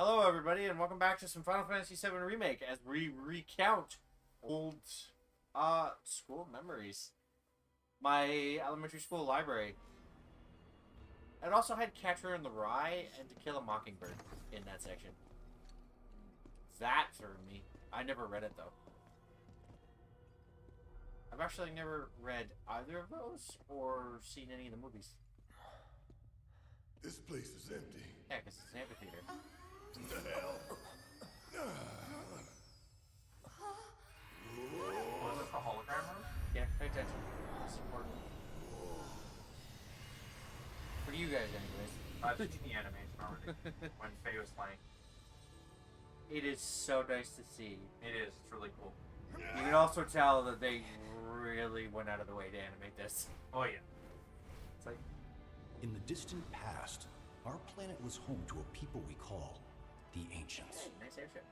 Hello, everybody, and welcome back to some Final Fantasy VII Remake as we recount old school memories. My elementary school library. It also had Catcher in the Rye and To Kill a Mockingbird in that section. That threw me. I never read it, though. I've actually never read either of those or seen any of the movies. This place is empty. Yeah, because it's an amphitheater. What the hell? Was this the hologram room? Yeah, pay attention. It's important. For you guys, anyways. I've seen the animation already when Faye was playing. It is so nice to see. It is. It's really cool. You can also tell that they really went out of the way to animate this. Oh yeah. It's like, In the distant past, our planet was home to a people we call the Ancients. hey, nice airship.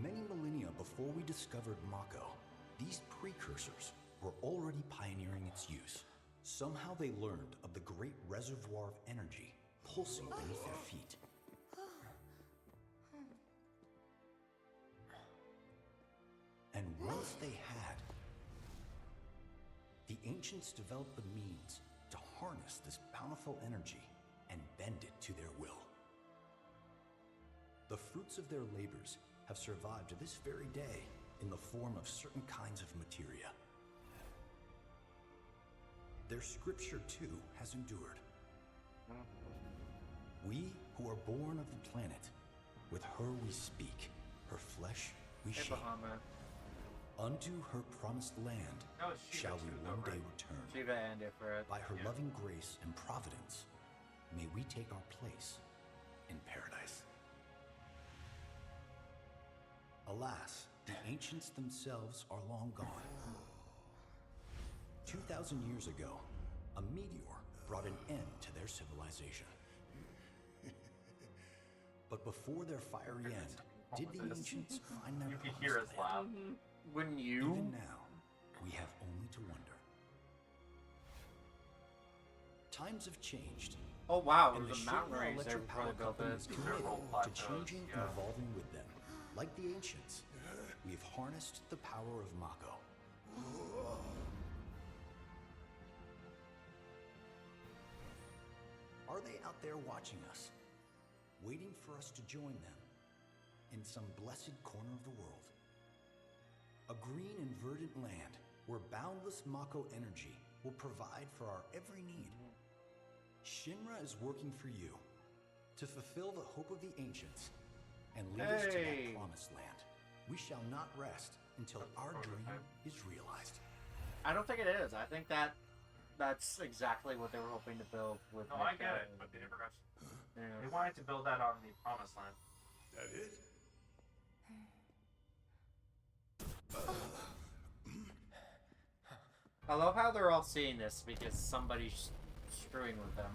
Many millennia before we discovered Mako, these precursors were already pioneering its use. Somehow they learned of the great reservoir of energy pulsing beneath their feet. And once they had, the Ancients developed the means to harness this bountiful energy and bend it to their will. The fruits of their labors have survived to this very day in the form of certain kinds of materia. Their scripture, too, has endured. We who are born of the planet, with her we speak, her flesh we Hey, shape. Bahama. Unto her promised land That was Shiva shall we too, one though, day right? return. Shiva and Ifrit. By her Yeah. loving grace and providence, may we take our place in paradise. Alas, the ancients themselves are long gone. 2,000 years ago, a meteor brought an end to their civilization. But before their fiery end, did the ancients find their You could promised hear us land? laugh. Wouldn't you? Even now, we have only to wonder. Times have changed, Oh wow, and it the was a mountain Shinra range there Electric before Power they built Company this. is committed Several to plateaus, changing and yeah. evolving with them. Like the ancients, we've harnessed the power of Mako. Are they out there watching us, waiting for us to join them in some blessed corner of the world? A green and verdant land where boundless Mako energy will provide for our every need. Shinra is working for you to fulfill the hope of the ancients and lead us to Hey. that promised land. We shall not rest until our dream is realized. I don't think it is. I think that's exactly what they were hoping to build with. No, I get it, but they never got. Yeah. They wanted to build that on the Promised Land. That it? I love how they're all seeing this because somebody's screwing with them.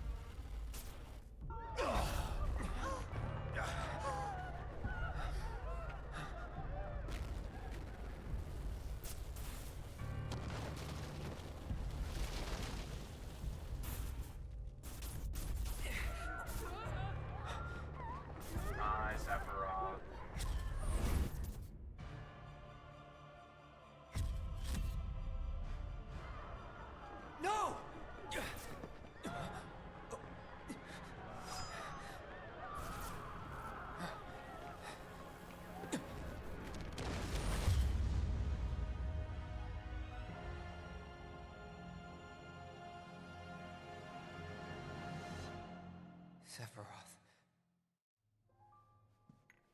Nice, Sephiroth. No! Sephiroth.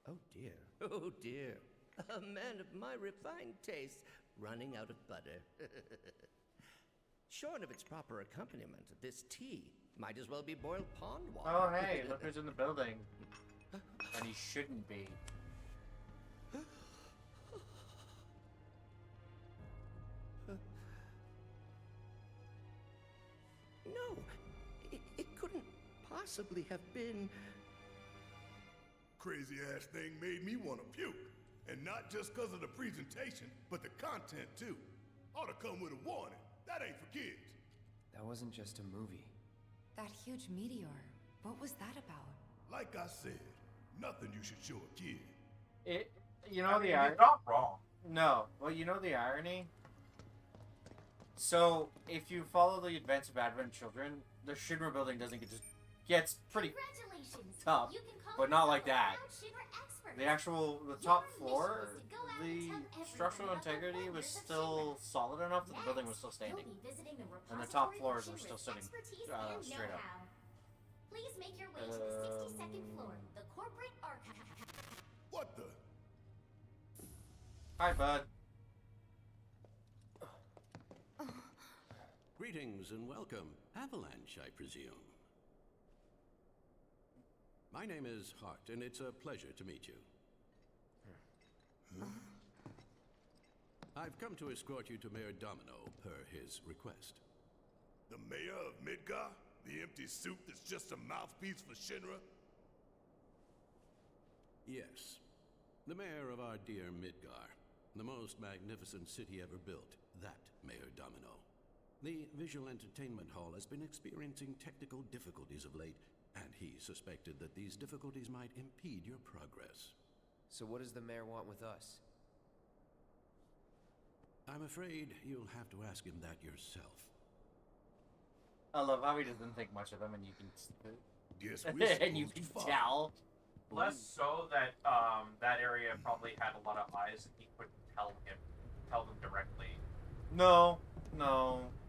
Oh dear, oh dear. A man of my refined taste running out of butter. Short of its proper accompaniment, this tea might as well be boiled pond water. Oh hey, look who's in the building. And he shouldn't be. No, it couldn't possibly have been. Crazy ass thing made me want to puke. And not just because of the presentation, but the content too. Ought to come with a warning. That ain't for kids. That wasn't just a movie. That huge meteor. What was that about? Like I said, nothing you should show a kid. You know I mean, the irony. you're not wrong. No, well, you know the irony. So if you follow the events of Advent Children, the Shinra building doesn't gets pretty Congratulations. tough, You can call but not like yourself that. a proud Shinra expert. The top Your floor, mission is to go out and the tell everyone structural about the integrity was wonders of still Shinra. solid enough that the building was Next, still standing. you'll be visiting the And the top repository floors for were still Shinra's sitting, expertise and straight up. know-how. Please make your way to the 62nd floor, the corporate archive. What the? Hi, bud. Greetings and welcome. Avalanche, I presume. My name is Hart, and it's a pleasure to meet you. I've come to escort you to Mayor Domino, per his request. The mayor of Midgar? The empty suit that's just a mouthpiece for Shinra? Yes, the mayor of our dear Midgar, the most magnificent city ever built, that Mayor Domino. The visual entertainment hall has been experiencing technical difficulties of late, and he suspected that these difficulties might impede your progress. So what does the mayor want with us? I'm afraid you'll have to ask him that yourself. I love how he doesn't think much of them, and you can Guess we're and you supposed can to tell. follow. Less so that that area probably had a lot of eyes and he couldn't tell them directly. No.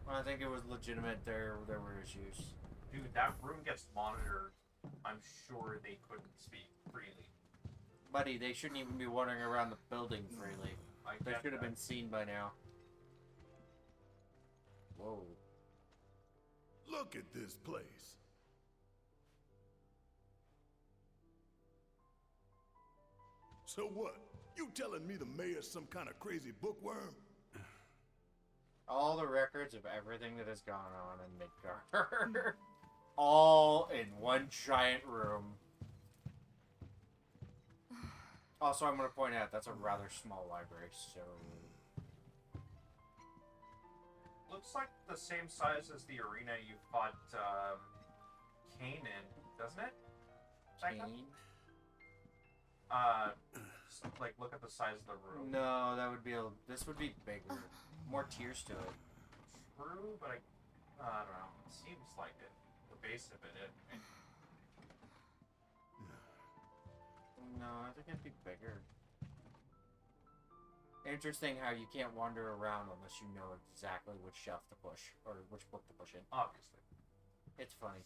I think it was legitimate. There were issues. Dude, that room gets monitored. I'm sure they couldn't speak freely. Buddy, they shouldn't even be wandering around the building freely. I They get should have that. been seen by now. Whoa. Look at this place. So what? You telling me the mayor's some kind of crazy bookworm? All the records of everything that has gone on in Midgar. All in one giant room. Also, I'm going to point out that's a rather small library, so... Looks like the same size as the arena you fought Kane in, doesn't it? Becca? Kane? Like, look at the size of the room. No, that would be this would be bigger. More tiers to it. True, but I don't know. It seems like it. The base of it. No, I think it'd be bigger. Interesting how you can't wander around unless you know exactly which shelf to push, or which book to push in. Obviously. It's funny.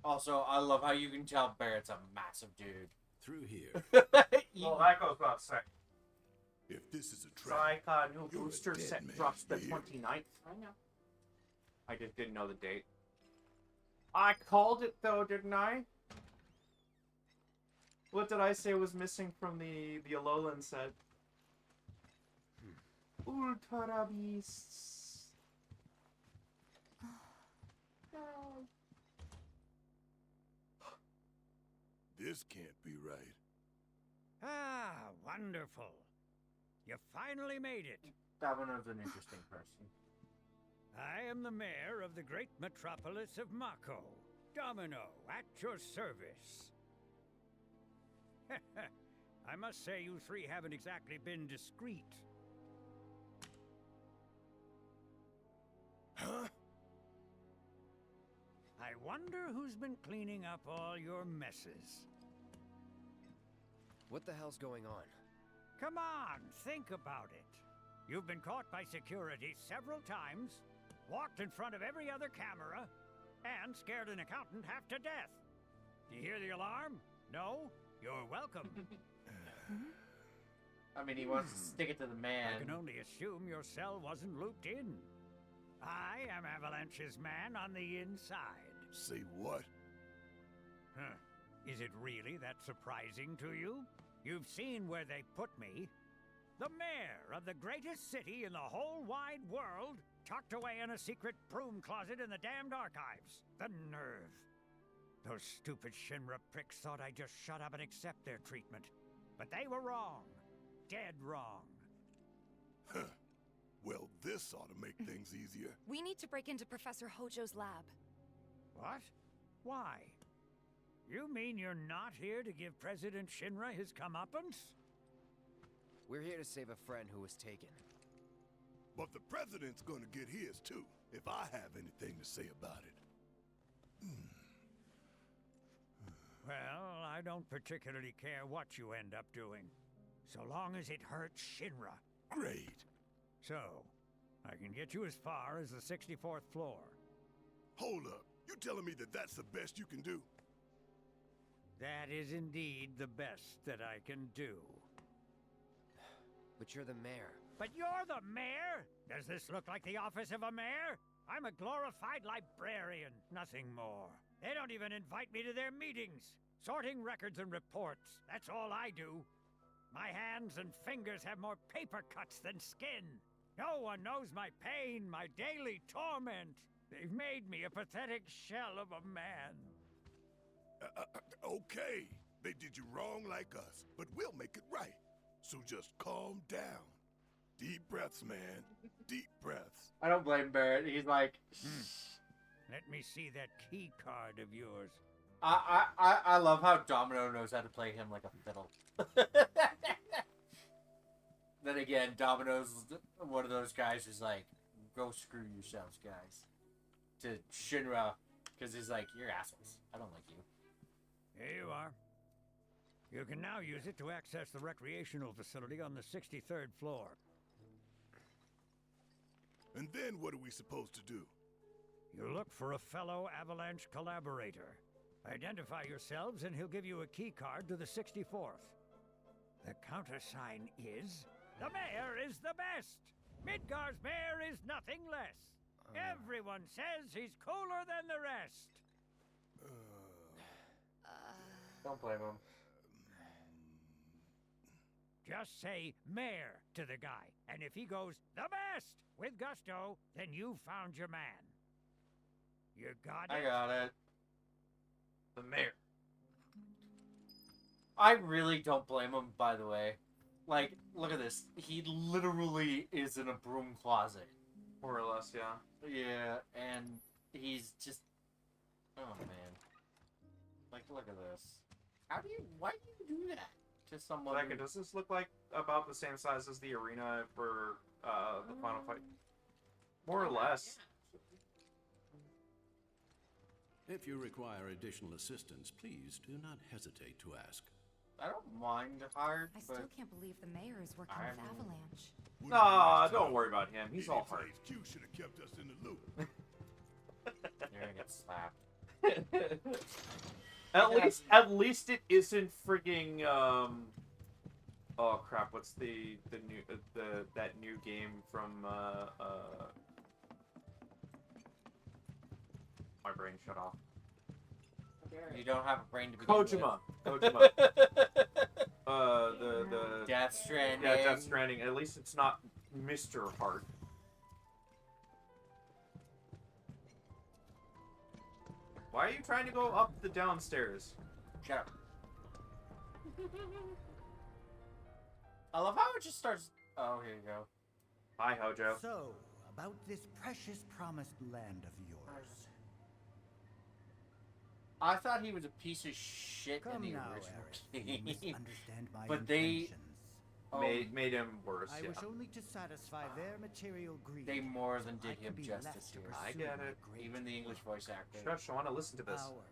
Also, I love how you can tell Barrett's a massive dude. Through here. Well, that goes without saying. If this is a trap, New You're a booster dead set man, drops the Mayor. 29th. I know. I just didn't know the date. I called it though, didn't I? What did I say was missing from the Alolan set? Ultra Beasts. this can't be right. Ah, wonderful. You finally made it. Domino's an interesting person. I am the mayor of the great metropolis of Mako. Domino, at your service. I must say you three haven't exactly been discreet. Huh? I wonder who's been cleaning up all your messes. What the hell's going on? Come on, think about it. You've been caught by security several times, walked in front of every other camera, and scared an accountant half to death. You hear the alarm? No? You're welcome. I mean, he wants to stick it to the man. I can only assume your cell wasn't looped in. I am Avalanche's man on the inside. Say what? Huh. Is it really that surprising to you? You've seen where they put me. The mayor of the greatest city in the whole wide world, tucked away in a secret broom closet in the damned archives. The nerve. Those stupid Shinra pricks thought I'd just shut up and accept their treatment. But they were wrong. Dead wrong. Huh. Well, this ought to make things easier. We need to break into Professor Hojo's lab. What? Why? You mean you're not here to give President Shinra his comeuppance? We're here to save a friend who was taken. But the president's gonna get his too, if I have anything to say about it. Well, I don't particularly care what you end up doing, so long as it hurts Shinra. Great. So, I can get you as far as the 64th floor. Hold up. You telling me that that's the best you can do? That is indeed the best that I can do. But you're the mayor. But you're the mayor? Does this look like the office of a mayor? I'm a glorified librarian, nothing more. They don't even invite me to their meetings. Sorting records and reports, that's all I do. My hands and fingers have more paper cuts than skin. No one knows my pain, my daily torment. They've made me a pathetic shell of a man. Okay, they did you wrong like us, but we'll make it right. So just calm down. Deep breaths, man. Deep breaths. I don't blame Barrett. He's like, Let me see that key card of yours. I love how Domino knows how to play him like a fiddle. Then again, Domino's one of those guys who's like, go screw yourselves, guys. To Shinra, because he's like, you're assholes. I don't like you. Here you are. You can now use it to access the recreational facility on the 63rd floor. And then what are we supposed to do? You look for a fellow Avalanche collaborator. Identify yourselves and he'll give you a key card to the 64th. The countersign is, the mayor is the best. Midgar's mayor is nothing less. Everyone says he's cooler than the rest. Don't blame him. Just say mayor to the guy, and if he goes the best with gusto, then you found your man. You got it? I got it. The mayor. I really don't blame him, by the way. Like, look at this. He literally is in a broom closet. More or less, yeah. Yeah, and he's just... Oh, man. Like, look at this. Why do you do that to someone? Becca, does this look like about the same size as the arena for the final fight? More or less. If you require additional assistance, please do not hesitate to ask. I don't mind hard, I but... still can't believe the mayor is working with Avalanche. Nah, don't worry about him. He's all hard. HQ should have kept us in the loop. You're gonna get slapped. At least it isn't frigging oh crap, what's the new that new game from my brain shut off. You don't have a brain to be Kojima. The Death Stranding. Yeah, Death Stranding. At least it's not Mr. Hard. Why are you trying to go up the downstairs? Shut up. I love how it just starts... Oh, here you go. Hi, Hojo. So, about this precious promised land of yours. I thought he was a piece of shit in Come the now, original Eric. You game. misunderstand my But intentions. Made him worse, I yeah. wish only to satisfy their material greed. They more than so I did him could be justice left to here. I pursue get my it. great Even the English work. voice actor. Shush, I want to listen to this. Our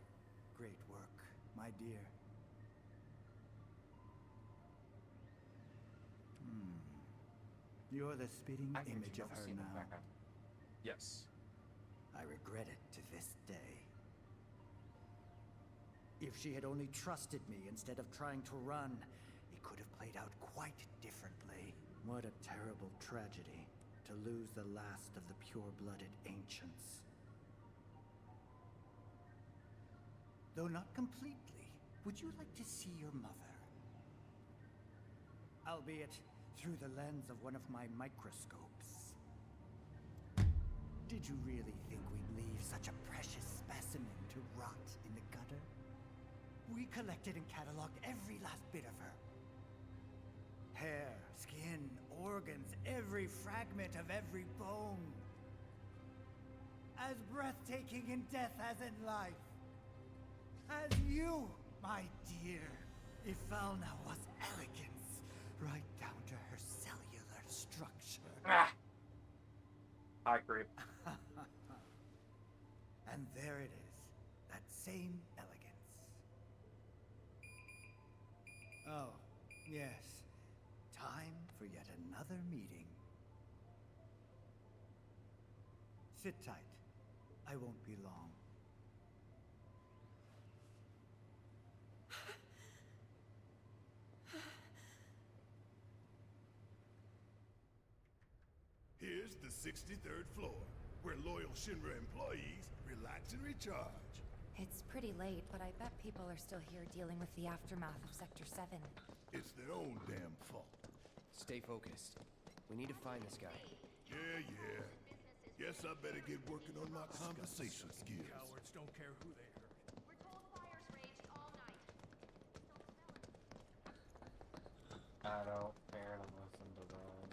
great work, my dear. You're the spitting I can image of her see the now. background. Yes. I regret it to this day. If she had only trusted me instead of trying to run, it could have played out quite differently. What a terrible tragedy to lose the last of the pure-blooded ancients. Though not completely, would you like to see your mother? Albeit through the lens of one of my microscopes. Did you really think we'd leave such a precious specimen to rot in the gutter? We collected and cataloged every last bit of her. Hair, skin, organs, every fragment of every bone. as breathtaking in death as in life. As you, my dear. Ifalna was elegance, right down to her cellular structure. Ah. I agree. And there it is, that same elegance. Oh, yes. Time for yet another meeting. Sit tight. I won't be long. Here's the 63rd floor, where loyal Shinra employees relax and recharge. It's pretty late, but I bet people are still here dealing with the aftermath of Sector 7. It's their own damn fault. Stay focused. We need to find this guy. Yeah. Guess I better get working on my conversation skills. Cowards don't care who they hurt. We're told fires raged all night. I don't care to listen to that.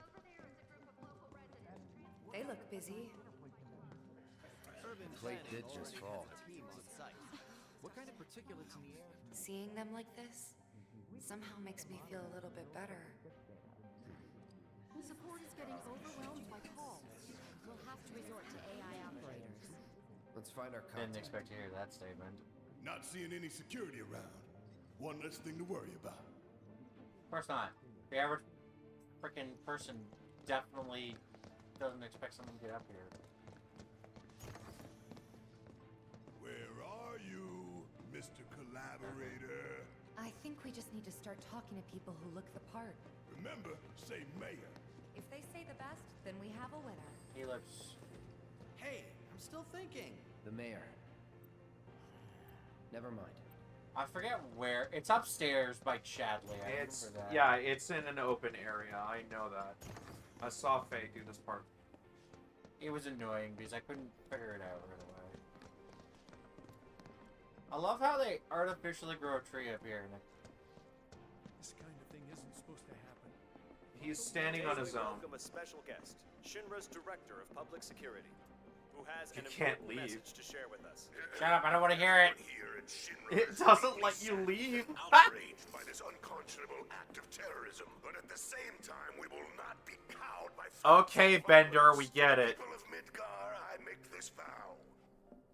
Over there is a group of local residents. They look busy. Plate did just fall. What kind of particulates in the air? Seeing them like this somehow makes me feel a little bit better. Support is getting overwhelmed by calls. We'll have to resort to AI operators. Let's find our Didn't contact. expect to hear that statement. Not seeing any security around. One less thing to worry about. Of course not. The average freaking person definitely doesn't expect someone to get up here. Where are you, Mr. Collaborator? I think we just need to start talking to people who look the part. Remember, say mayor. If they say the best, then we have a winner. He looks... Hey, I'm still thinking. The mayor. Never mind. I forget where. It's upstairs by Chadley. I It's remember that. yeah, it's in an open area. I know that. I saw Faye do this part. It was annoying because I couldn't figure it out right away. I love how they artificially grow a tree up here. This kind of thing isn't supposed to happen. He's standing on his we own. welcome a special guest, Shinra's Director of Public Security, who has You an can't important leave. message to share with us. Shut up, I don't want to hear it. It doesn't let you leave. Outraged by this unconscionable act of terrorism, but at the same time, we will not be cowed by. Okay, Bender, we get it. People of Midgar, I make this vow: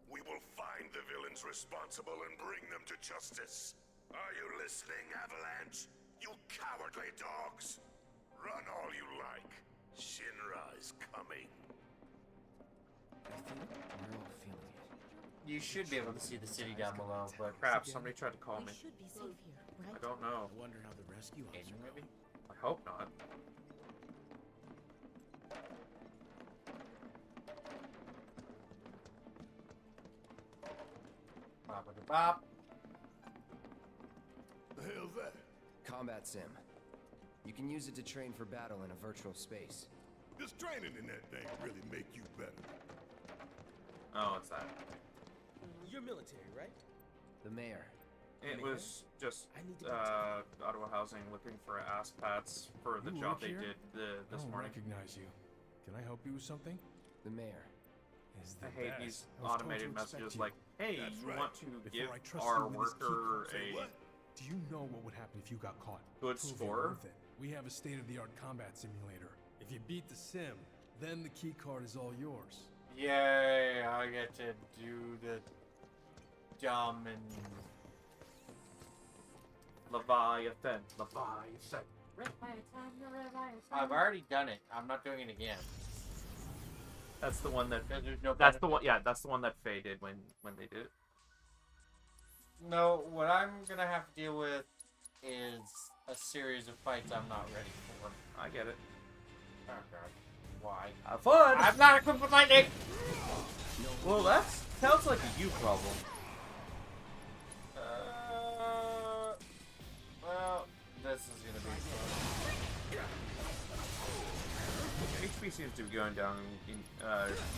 we will find the villains responsible and bring them to justice. Are you listening, Avalanche? You cowardly dogs! Run all you like. Shinra is coming. I think we're all feeling it. You should be able to see the city down below, but Crap, somebody tried to call me. should be safe here, right? I don't know. I wonder how the rescue ops Aiden, are maybe? I hope not. Bop. The hell's that? Combat sim. You can use it to train for battle in a virtual space. Does training in that thing really make you better? Oh, it's that. You're military, right? The mayor. It was just I need to go Ottawa Housing looking for ass pats for the You job work they here? did this I don't morning. recognize you. Can I help you with something? The mayor. Is I the hate best. these I was told to automated expect messages you. like, "Hey, That's you right. want to Before give I trust our you with this key worker card, Say a what? Do you know what would happen if you got caught? good Prove score?" you're worth it. We have a state-of-the-art combat simulator. If you beat the sim, then the key card is all yours. Yay, I get to do the dumb and... Leviathan. I've already done it. I'm not doing it again. That's the one that. There's no That's the benefit. one. Yeah, that's the one that Faye did when they did it. No, what I'm gonna have to deal with is a series of fights I'm not ready for. I get it. Oh god. Why? Have fun. I'm not equipped with lightning! Well, that sounds like a you problem. Well, this is gonna be fun. HP seems to be going down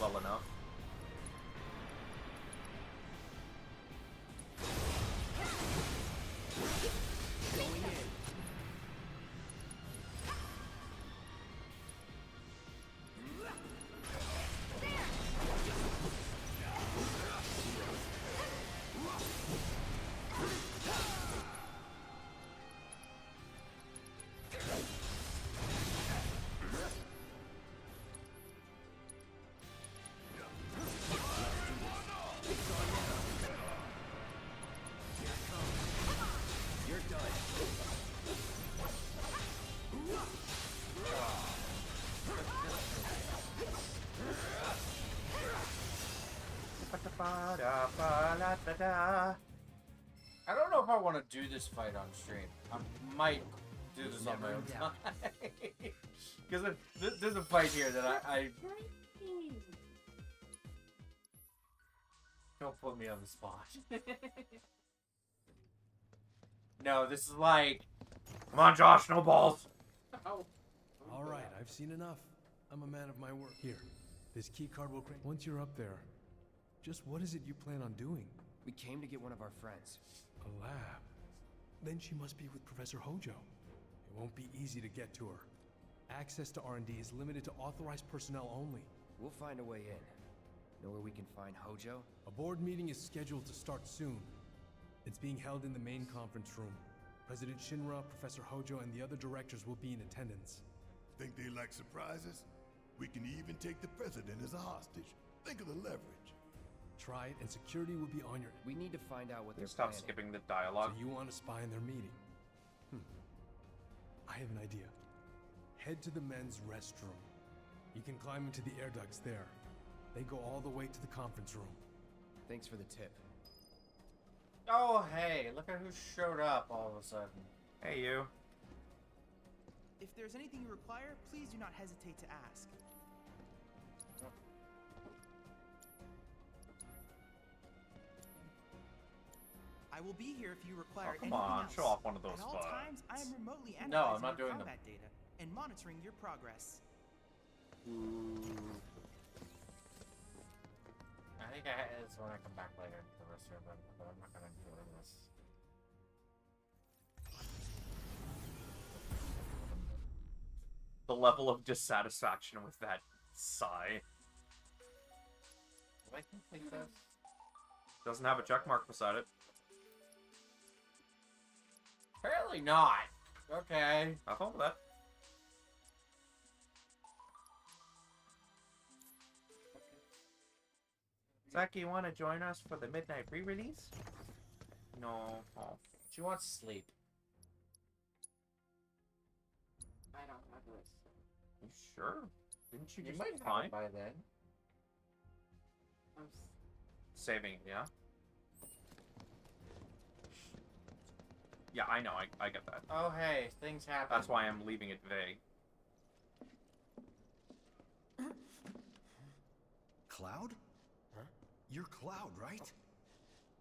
well enough. Going in. Da-da-da. I don't know if I want to do this fight on stream. I might do this on my own time. Because there's a fight here that I... Don't put me on the spot. No, this is like... Come on, Josh, no balls! All right, I've seen enough. I'm a man of my word. Here, this key card will create. Once you're up there, just what is it you plan on doing? We came to get one of our friends. A lab. Then she must be with Professor Hojo. It won't be easy to get to her. Access to R&D is limited to authorized personnel only. We'll find a way in. Know where we can find Hojo? A board meeting is scheduled to start soon. It's being held in the main conference room. President Shinra, Professor Hojo, and the other directors will be in attendance. Think they like surprises? We can even take the president as a hostage. Think of the leverage. Try it, and security will be on your... We need to find out what they're Stop planning. skipping the dialogue. So you want to spy in their meeting? I have an idea. Head to the men's restroom. You can climb into the air ducts there. They go all the way to the conference room. Thanks for the tip. Oh, hey, look at who showed up all of a sudden. Hey, you. If there's anything you require, please do not hesitate to ask. I will be here if you require Come anything on, else. show off one of those At all bugs. times, I am remotely analyzing No, I'm not your doing them. combat data and monitoring your progress. I think it's when I come back later to the rest of them, but I'm not gonna do this. The level of dissatisfaction with that sigh. Did I complete this? Doesn't have a check mark beside it. Apparently not. Okay. Have fun with that. Saki, you want to join us for the midnight re-release? No. Oh. She wants to sleep. I don't have this. You sure? Didn't you You just might have fine? it by then. I'm Saving, yeah? Yeah, I know. I get that. Oh, hey, things happen. That's why I'm leaving it vague. Cloud? Huh? You're Cloud, right?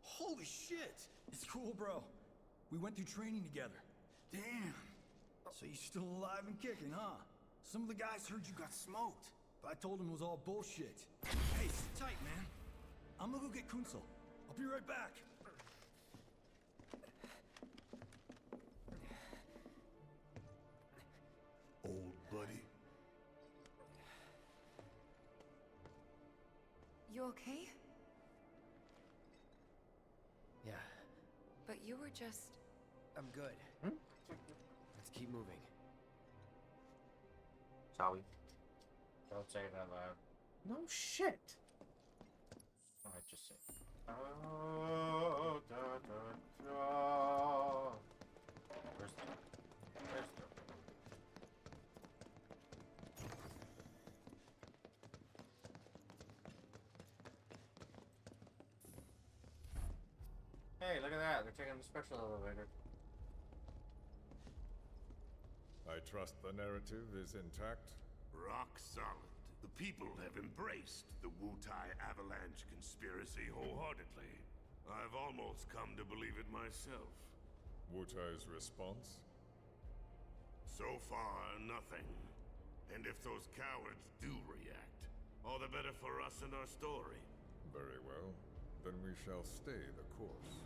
Holy shit! It's cool, bro. We went through training together. Damn. So you're still alive and kicking, huh? Some of the guys heard you got smoked, but I told them it was all bullshit. Hey, sit tight, man. I'm gonna go get Kunsel. I'll be right back. Old buddy. You okay? Yeah, But you were just... I'm good. Let's keep moving. Sorry. Don't say it out loud. No shit. Alright, just say it. Oh, da, da, da. Where's the... Hey, look at that. They're taking the special elevator. I trust the narrative is intact. Rock solid. The people have embraced the Wutai Avalanche conspiracy wholeheartedly. I've almost come to believe it myself. Wutai's response? So far, nothing. And if those cowards do react, all the better for us and our story. Very well. Then we shall stay the course.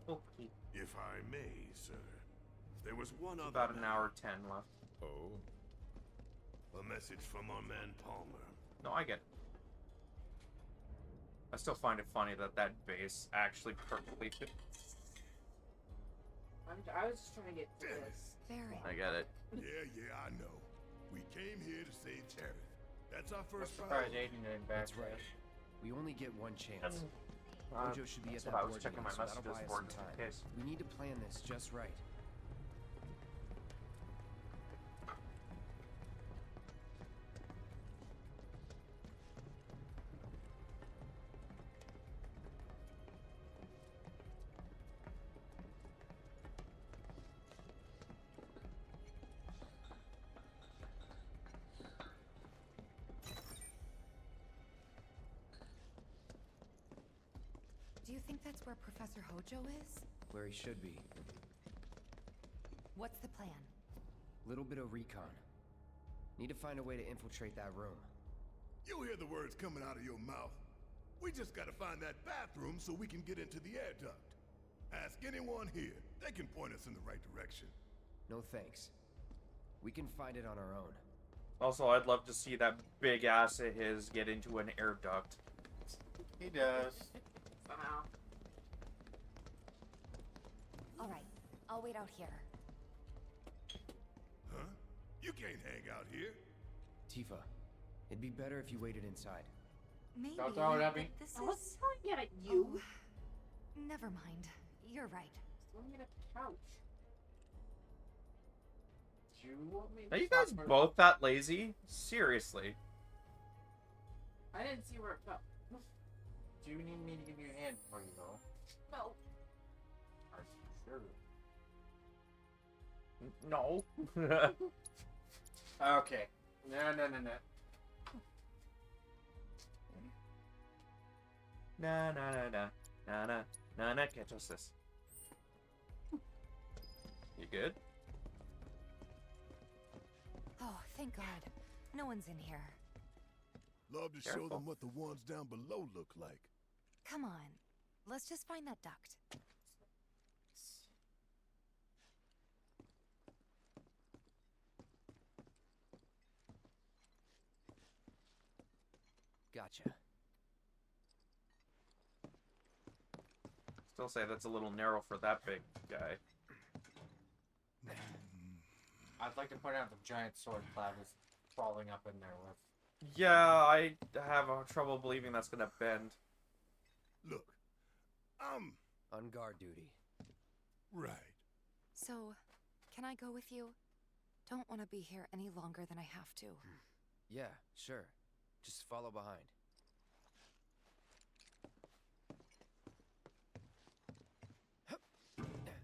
Okay. If I may, sir. There was one other... About an hour 10 left. Oh? A message from our man Palmer. No, I get it. I still find it funny that that base actually perfectly fit. I was just trying to get through this. Very. I get it. Yeah, I know. We came here to save Cherith. That's our first Surprise, priority. Aiden didn't back. That's right. We only get one chance. Uh, Hojo should be at that's that what I was board checking meeting, my so that'll messages buy us for some just in time. case. We need to plan this just right. Do you think that's where Professor Hojo is? Where he should be. What's the plan? Little bit of recon. Need to find a way to infiltrate that room. You hear the words coming out of your mouth. We just gotta find that bathroom so we can get into the air duct. Ask anyone here. They can point us in the right direction. No thanks. We can find it on our own. Also, I'd love to see that big ass of his get into an air duct. He does. Somehow. Alright, I'll wait out here. Huh? You can't hang out here. Tifa, it'd be better if you waited inside. Maybe. Don't throw it at me. This I wasn't is... throwing it at you. Oh, never mind. You're right. Throwing it at the couch. Do you want me to Are you guys stop her? both that lazy? Seriously. I didn't see where it fell. Do you need me to give you a hand before you go? No. Are you sure? No. Okay. No. Na, catch us this. You good? Oh, thank God. No one's in here. Love to show Careful. them what the ones down below look like. Come on. Let's just find that duct. Gotcha. Still say that's a little narrow for that big guy. I'd like to point out the giant sword Cloud is crawling up in there with. Yeah, I have trouble believing that's gonna bend. Look, I'm on guard duty. Right. So, can I go with you? Don't want to be here any longer than I have to. Yeah, sure. Just follow behind.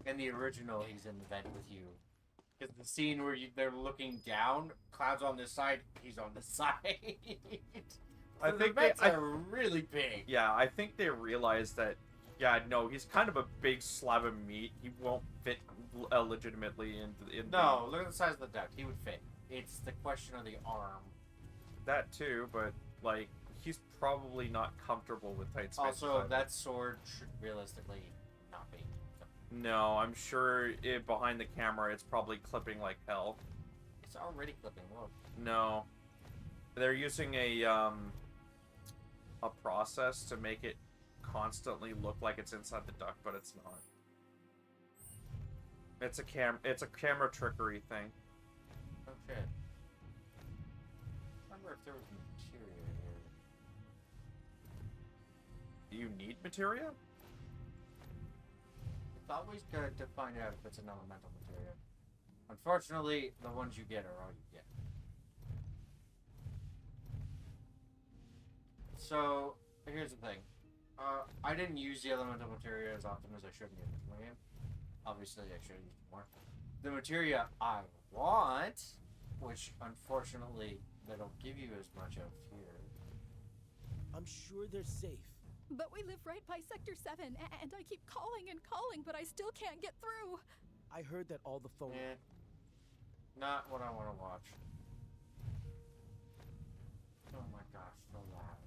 In the original, he's in the vent with you. Because the scene where they're looking down, Cloud's on this side, he's on this side. I So think the vents are really big. Yeah, I think they realized that. Yeah, no, he's kind of a big slab of meat. He won't fit legitimately in. No, look at the size of the duct. He would fit. It's the question of the arm. That too, but like he's probably not comfortable with tight spaces. Also, either. that sword should realistically not be. No, I'm sure behind the camera it's probably clipping like hell. It's already clipping. Look. No, they're using a process to make it constantly look like it's inside the duct, but it's not. It's a camera trickery thing. Okay. I wonder if there was materia here. Do you need materia? It's always good to find out if it's an elemental materia. Unfortunately, the ones you get are all you get. So, here's the thing. I didn't use the elemental materia as often as I should in the original game. Obviously, I should have used more. The materia I want, which unfortunately they don't give you as much of here. I'm sure they're safe. But we live right by Sector 7, and I keep calling and calling, but I still can't get through. I heard that all the phone... Not what I want to watch. Oh my gosh, so loud.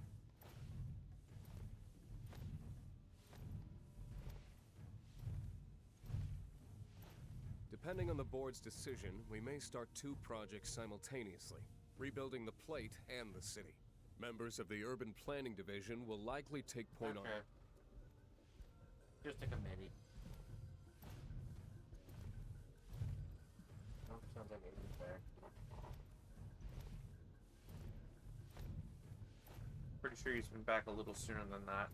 Depending on the board's decision, we may start 2 projects simultaneously, rebuilding the plate and the city. Members of the Urban Planning Division will likely take point on... Just a committee. Nope, sounds like it was there. Pretty sure he's been back a little sooner than that.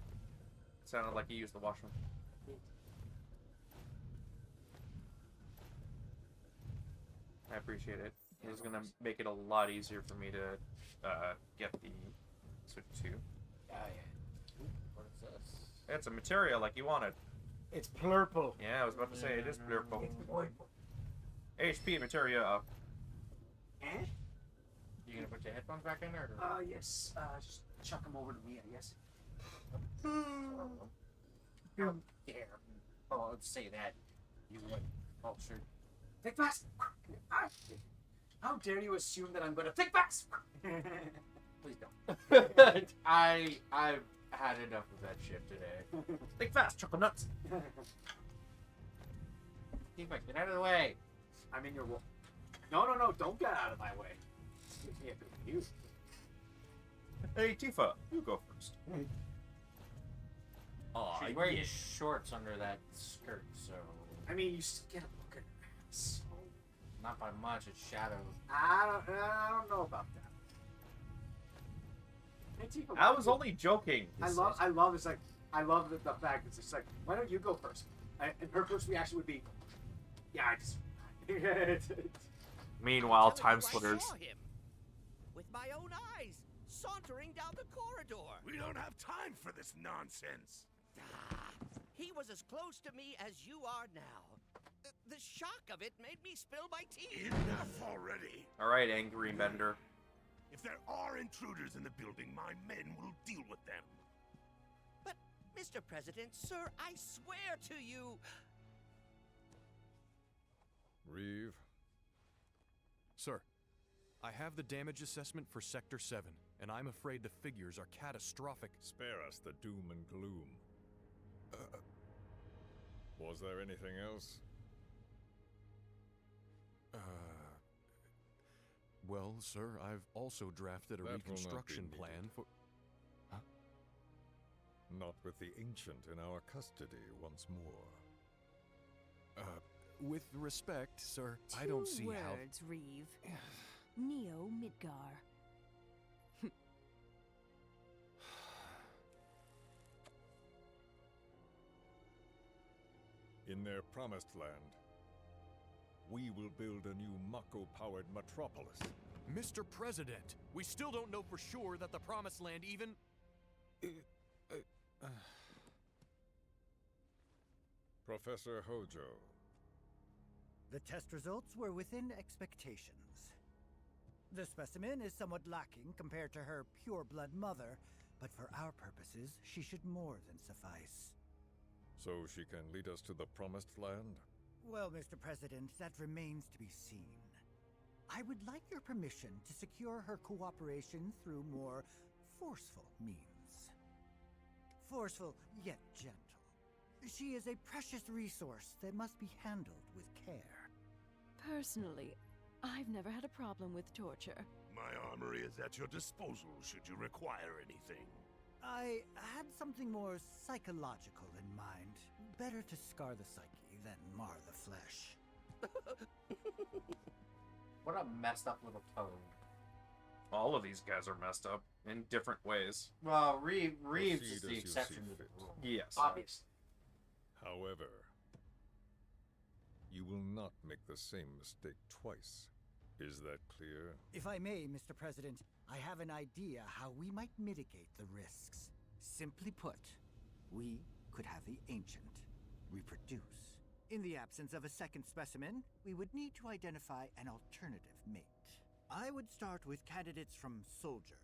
It sounded like he used the washroom. I appreciate it. It's gonna make it a lot easier for me to get the Switch 2. What is this? It's a materia like you wanted. It's plurple. Yeah, I was about to say it is purple. HP materia up. Eh? You gonna put your headphones back in or? Yes. Just chuck them over to me, I guess. How dare oh, say that, you vulture. Think fast! How dare you assume that I'm going to think fast? Please don't. I've had enough of that shit today. Think fast, chocolate nuts. Tifa, get out of the way. I'm in your wall. No, don't get out of my way. You. Hey, Tifa, you go first. Oh, she's wearing shorts under that skirt, so... I mean, you still get a look at her ass. Not by much, it's shadow. I don't know about that. Hey, Tifa, I was only joking. I love it's like, I love the fact that it's like, why don't you go first? And her first reaction would be, yeah, I just... Meanwhile, time splitters. I saw him with my own eyes, sauntering down the corridor. We don't have time for this nonsense. He was as close to me as you are now. The shock of it made me spill my tea. Enough already. All right, angry Bender. If there are intruders in the building, my men will deal with them. But, Mr. President, sir, I swear to you... Reeve. Sir, I have the damage assessment for Sector 7, and I'm afraid the figures are catastrophic. Spare us the doom and gloom. Was there anything else? Well, sir, I've also drafted a reconstruction plan for... Huh? Not with the Ancient in our custody once more. With respect, sir, I don't see how... 2 words, Reeve. Neo Midgar. In their promised land, we will build a new Mako-powered metropolis. Mr. President, we still don't know for sure that the Promised Land even... Professor Hojo. The test results were within expectations. The specimen is somewhat lacking compared to her pure-blood mother, but for our purposes, she should more than suffice. So she can lead us to the Promised Land? Well, Mr. President, that remains to be seen. I would like your permission to secure her cooperation through more forceful means. Forceful, yet gentle. She is a precious resource that must be handled with care. Personally, I've never had a problem with torture. My armory is at your disposal should you require anything. I had something more psychological in mind. Better to scar the psyche than mar the flesh. What a messed up little toad. All of these guys are messed up in different ways. Well, Reeves is the exception to the rule. Yes. Obviously. However, you will not make the same mistake twice. Is that clear? If I may, Mr. President, I have an idea how we might mitigate the risks. Simply put, we could have the Ancient reproduce. In the absence of a second specimen, we would need to identify an alternative mate. I would start with candidates from Soldier.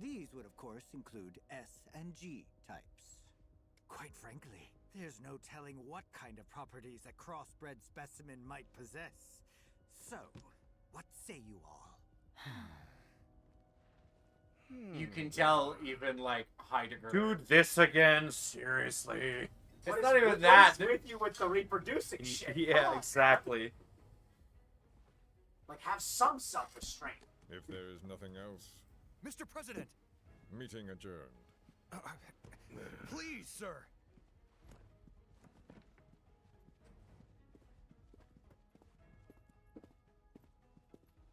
These would, of course, include S and G types. Quite frankly, there's no telling what kind of properties a crossbred specimen might possess. So, what say you all? You can tell even, like, Heidegger... Dude, this again? Seriously? It's not even that. What is with you with the reproducing shit? Yeah, exactly. Like, have some self-restraint. If there is nothing else, Mr. President! meeting adjourned. Please, sir!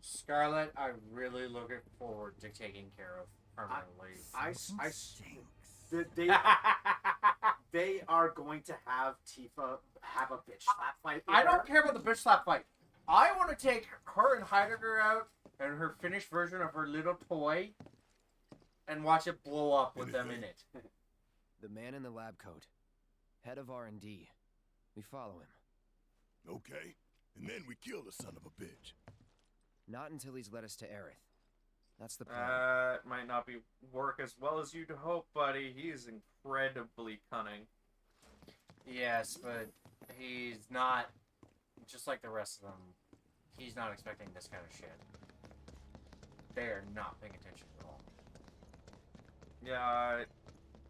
Scarlet, I'm really looking forward to taking care of permanently. They are going to have Tifa have a bitch slap fight. I don't care about the bitch slap fight. I want to take her and Heidegger out and her finished version of her little toy and watch it blow up with them in it. The man in the lab coat. Head of R&D. We follow him. Okay, and then we kill the son of a bitch. Not until he's led us to Aerith. That's the plan. It might not be work as well as you'd hope, buddy. He's incredibly cunning. Yes, but he's not, just like the rest of them, he's not expecting this kind of shit. They're not paying attention at all. Yeah,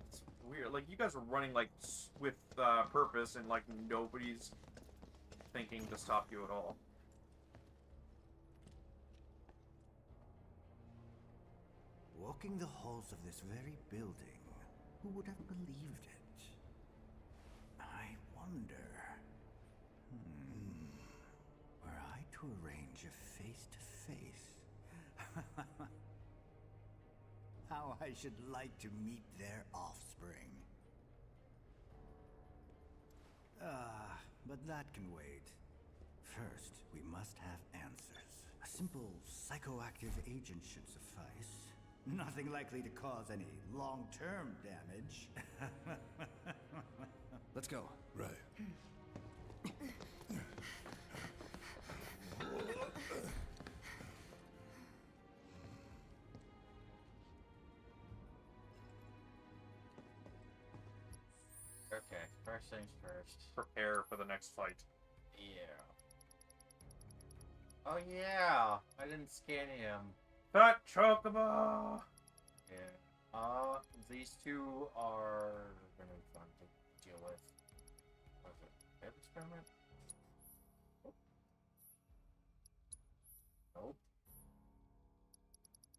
it's weird. Like, you guys are running, like, with purpose, and, like, nobody's thinking to stop you at all. Walking the halls of this very building, who would have believed it? I wonder... Were I to arrange a face-to-face... How I should like to meet their offspring. But that can wait. First, we must have answers. A simple psychoactive agent should suffice. Nothing likely to cause any long-term damage. Let's go. Right. Okay, first things first. Prepare for the next fight. Yeah. Oh yeah, I didn't scan him. Fat Chocobo! Yeah. These two are gonna be fun to deal with. What is it? Failed experiment? Nope.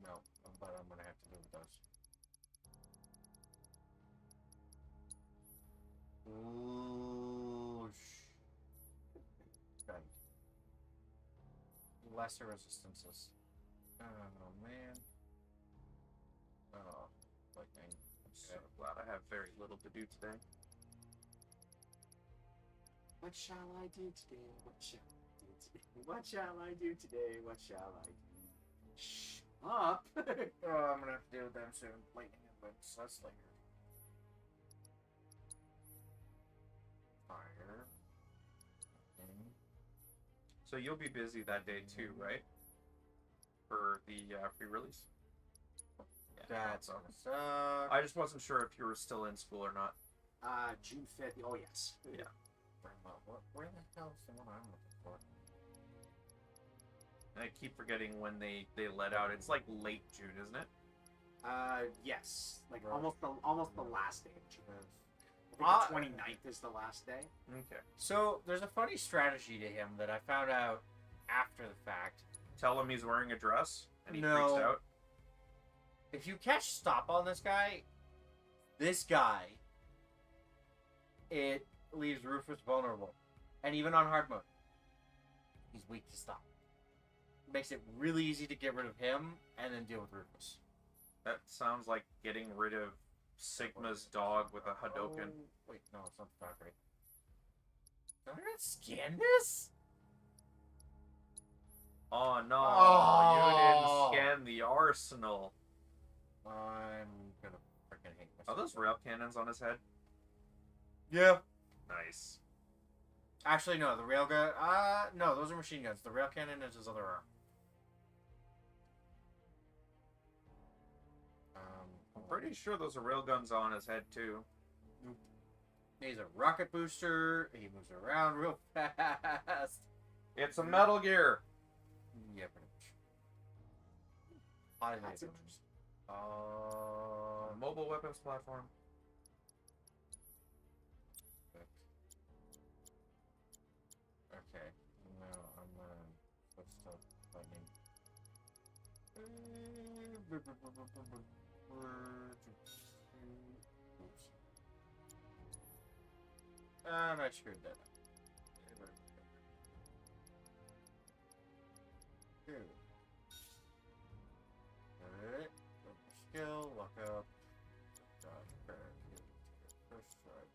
No, but I'm gonna have to deal with those. Ooh, right. Lesser resistances. Oh man. Oh, lightning. I'm so glad I have very little to do today. What shall I do today? What shall I do today? What shall I do today? What shall I do? Shh up! Oh, I'm gonna have to deal with them soon. Lightning and winds. That's later. Fire. Lightning. So you'll be busy that day too, right? For the free release? Yeah, That's gonna suck. I just wasn't sure if you were still in school or not. June 5th. Oh, yes. Yeah. Where the hell is the one I'm looking for? And I keep forgetting when they let out. It's like late June, isn't it? Yes. Like Right. almost the last day of June. I think the 29th is the last day. Okay. So, there's a funny strategy to him that I found out after the fact. Tell him he's wearing a dress, and he No. freaks out. If you catch stop on this guy, it leaves Rufus vulnerable. And even on hard mode, he's weak to stop. Makes it really easy to get rid of him and then deal with Rufus. That sounds like getting rid of Sigma's dog with a Hadoken. Oh, wait, no, it's not the Valkyrie. Did I not scan this? Oh no, Oh. you didn't scan the arsenal. I'm gonna freaking hate Are myself. those rail cannons on his head? Yeah. Nice. Actually, no, the railgun. No, those are machine guns. The rail cannon is his other arm. I'm pretty sure those are rail guns on his head too. He's a rocket booster. He moves around real fast. It's a Metal Gear. Yeah, pretty much. Automated boosters. Mobile weapons platform. Okay. No, I'm gonna switch to lightning. Oops. And I screwed that up. Alright. Skill, lock up. First strike.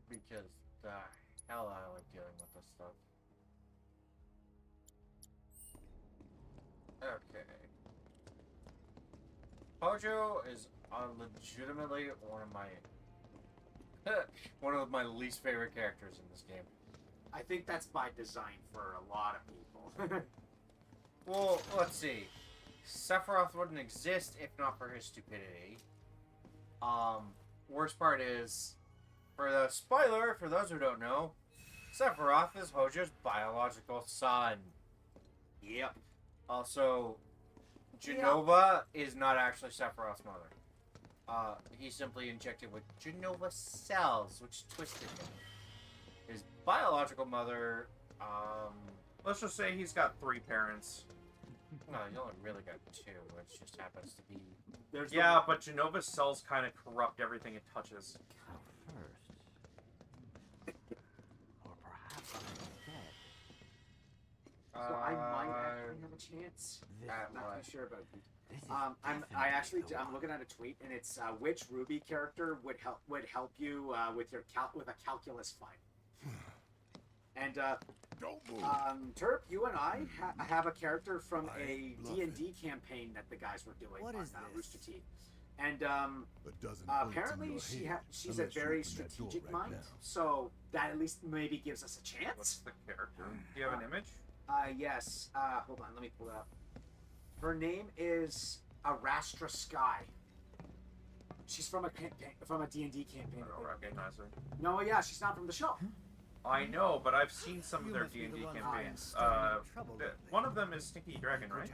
because the hell I like dealing with this stuff. Okay. Hojo is legitimately one of my least favorite characters in this game. I think that's by design for a lot of people. Well, let's see. Sephiroth wouldn't exist if not for his stupidity. Worst part is, for the spoiler, for those who don't know, Sephiroth is Hojo's biological son. Yep. Also, Genova is not actually Sephiroth's mother. He's simply injected with Genova cells, which twisted him. His biological mother, Let's just say he's got 3 parents. no, he only really got 2, which just happens to be... Yeah, but Genova's cells kind of corrupt everything it touches. Or perhaps I'm dead. So I might actually have a chance. Not too sure about it. I'm looking at a tweet, and it's which Ruby character would help you with a calculus fight. And Terp, you and I have a character from a D&D campaign that the guys were doing on Rooster Teeth. And apparently she's a very strategic mind, so that at least maybe gives us a chance. What's the character? Do you have an image? Yes. Hold on, let me pull it up. Her name is Arastra Sky. She's from a D&D campaign. I don't recognize her. No, yeah, she's not from the show. I know, but I've seen some of their D&D campaigns. One of them is Stinky Dragon, right?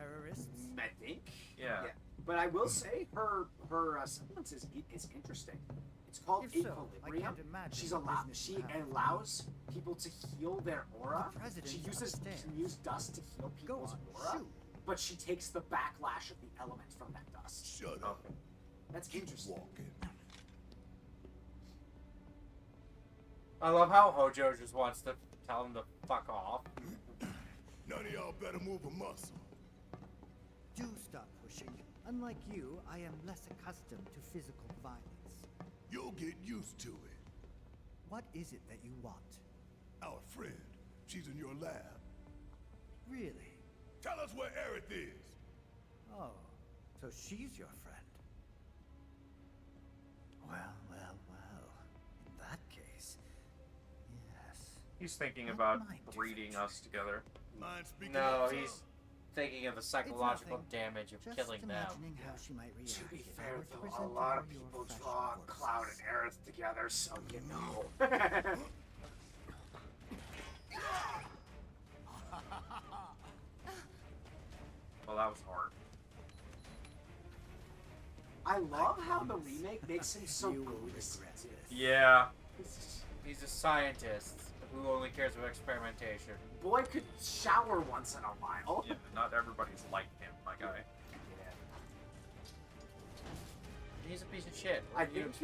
I think. Yeah. But I will say her semblance is interesting. It's called Equilibrium. She allows people to heal their aura. She can use dust to heal people's aura, but she takes the backlash of the element from that dust. Shut up. That's interesting. I love how Hojo just wants to tell him to fuck off. None of y'all better move a muscle. Do stop pushing. Unlike you, I am less accustomed to physical violence. You'll get used to it. What is it that you want? Our friend. She's in your lab. Really? Tell us where Aerith is. Oh, so she's your friend. Well. In that case, yes. He's thinking about breeding us together. No, he's thinking of the psychological damage of killing them. How she might react. To be fair, though, a lot of people draw Cloud and Aerith together, so you know. Well, that was hard. I love how the remake makes him so good. Yeah. He's a scientist who only cares about experimentation. Boy could shower once in a while. Yeah, but not everybody's like him, my guy. Yeah. He's a piece of shit. I think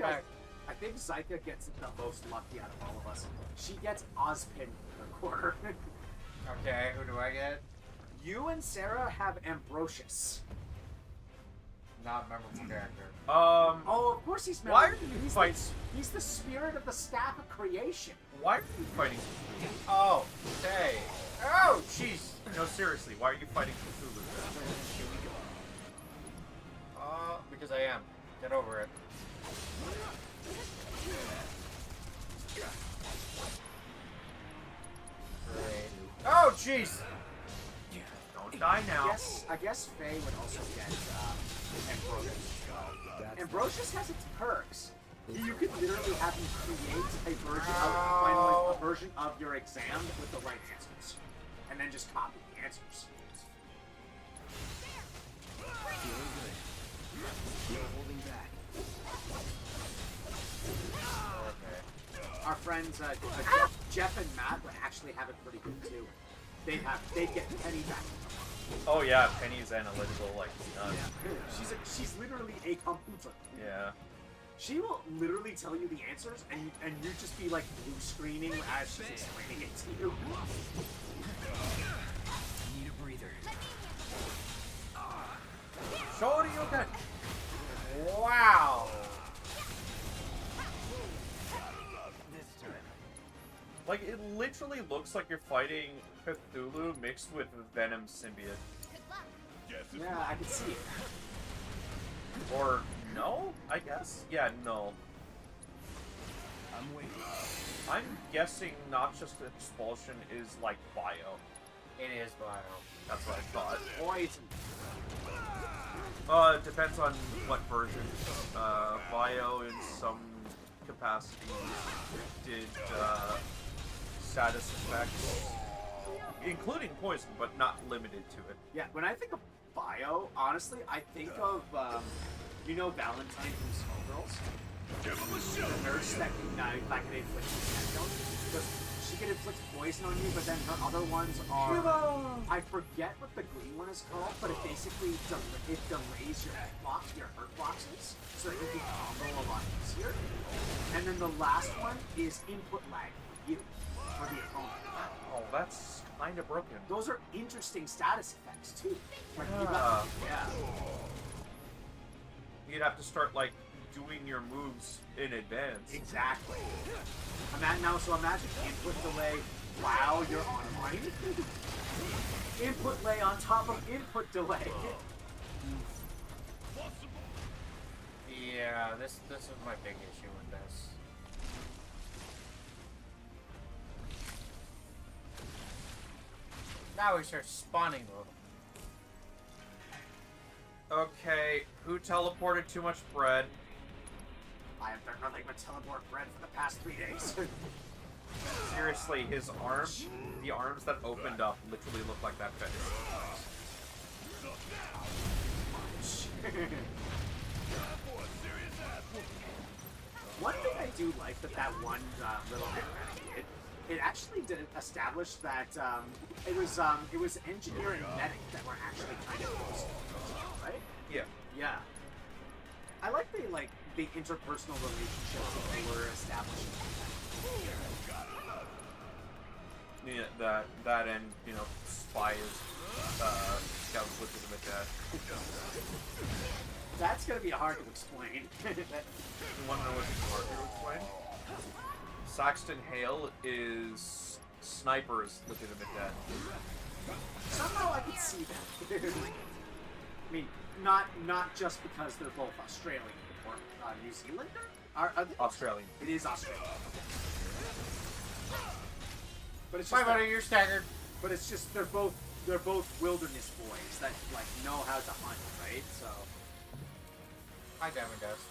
Zyka gets the most lucky out of all of us. She gets Ozpin in the corner. Okay, who do I get? You and Sarah have Ambrosius. Not a memorable character. Oh, of course he's Why are you fighting? He's the spirit of the staff of creation. Why are you fighting? Oh, okay. Oh, jeez. No, seriously, why are you fighting Cthulhu? Because I am. Get over it. Great. Oh, jeez. Don't die now. I guess Faye would also get Ambrosius. Ambrosius has its perks. You could literally have him create a version of your exam with the right answers, and then just copy the answers. Feeling good. No holding back. Okay. Our friends Jeff and Matt would actually have it pretty good too. They'd get Penny back. Oh yeah, Penny's analytical like nuts. Yeah. She's literally a computer. Yeah. She will literally tell you the answers, and you just be like blue screening as she's explaining it to you. Need a breather. Shoryuken! Wow! This turn. Like, it literally looks like you're fighting Cthulhu mixed with Venom symbiote. Yeah, I can see it. Or no? I guess? Yeah, no. I'm waiting. I'm guessing Noxious Expulsion is like bio. It is bio. That's what I thought. Poison. It depends on what version. Bio in some capacity did status effects, including poison, but not limited to it. Yeah, when I think of bio, honestly, I think of, you know Valentine from Skullgirls? The nurse that can inflict poison. Because she can inflict poison on you, but then her other ones are... I forget what the green one is called, but it basically it delays your hurt boxes, so that you can combo a lot easier. And then the last one is input lag for you, for the opponent. Oh, that's kind of broken. Those are interesting status effects, too. Like, yeah. You'd have to start, like, doing your moves in advance. Exactly. So imagine input delay while you're online. Input delay on top of input delay. Yeah, this is my big issue with this. Now we start spawning though. Okay, who teleported too much bread? I have done nothing but teleport bread for the past 3 days. Seriously, his arms, the arms that opened up literally look like that fetish. One thing I do like that one little animatic did, it actually did establish that it was engineer and medic that were actually kind of close to each other, right? Yeah. Yeah. I like the interpersonal relationships that they were establishing. Yeah, that and, you know, Spy is Scout's legitimate dad. That's gonna be hard to explain. You wanna know what's hard to explain? Saxton Hale is Sniper's legitimate dad. Somehow I can see that. I mean, not just because they're both Australian or New Zealander. Are they? Australian. It is Australian. But it's Bye, just buddy. You're staggered. But it's just they're both wilderness boys that like know how to hunt, right? So. Hi, Diamond Dust.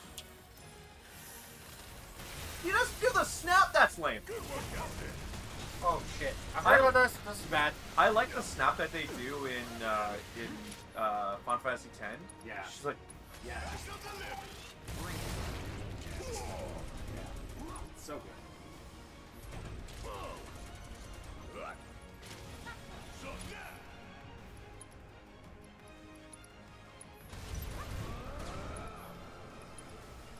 You just do the snap. That's lame. Oh shit! I'm sorry about this. This is bad. I like the snap that they do in Final Fantasy X. Yeah. She's like, yeah. So good.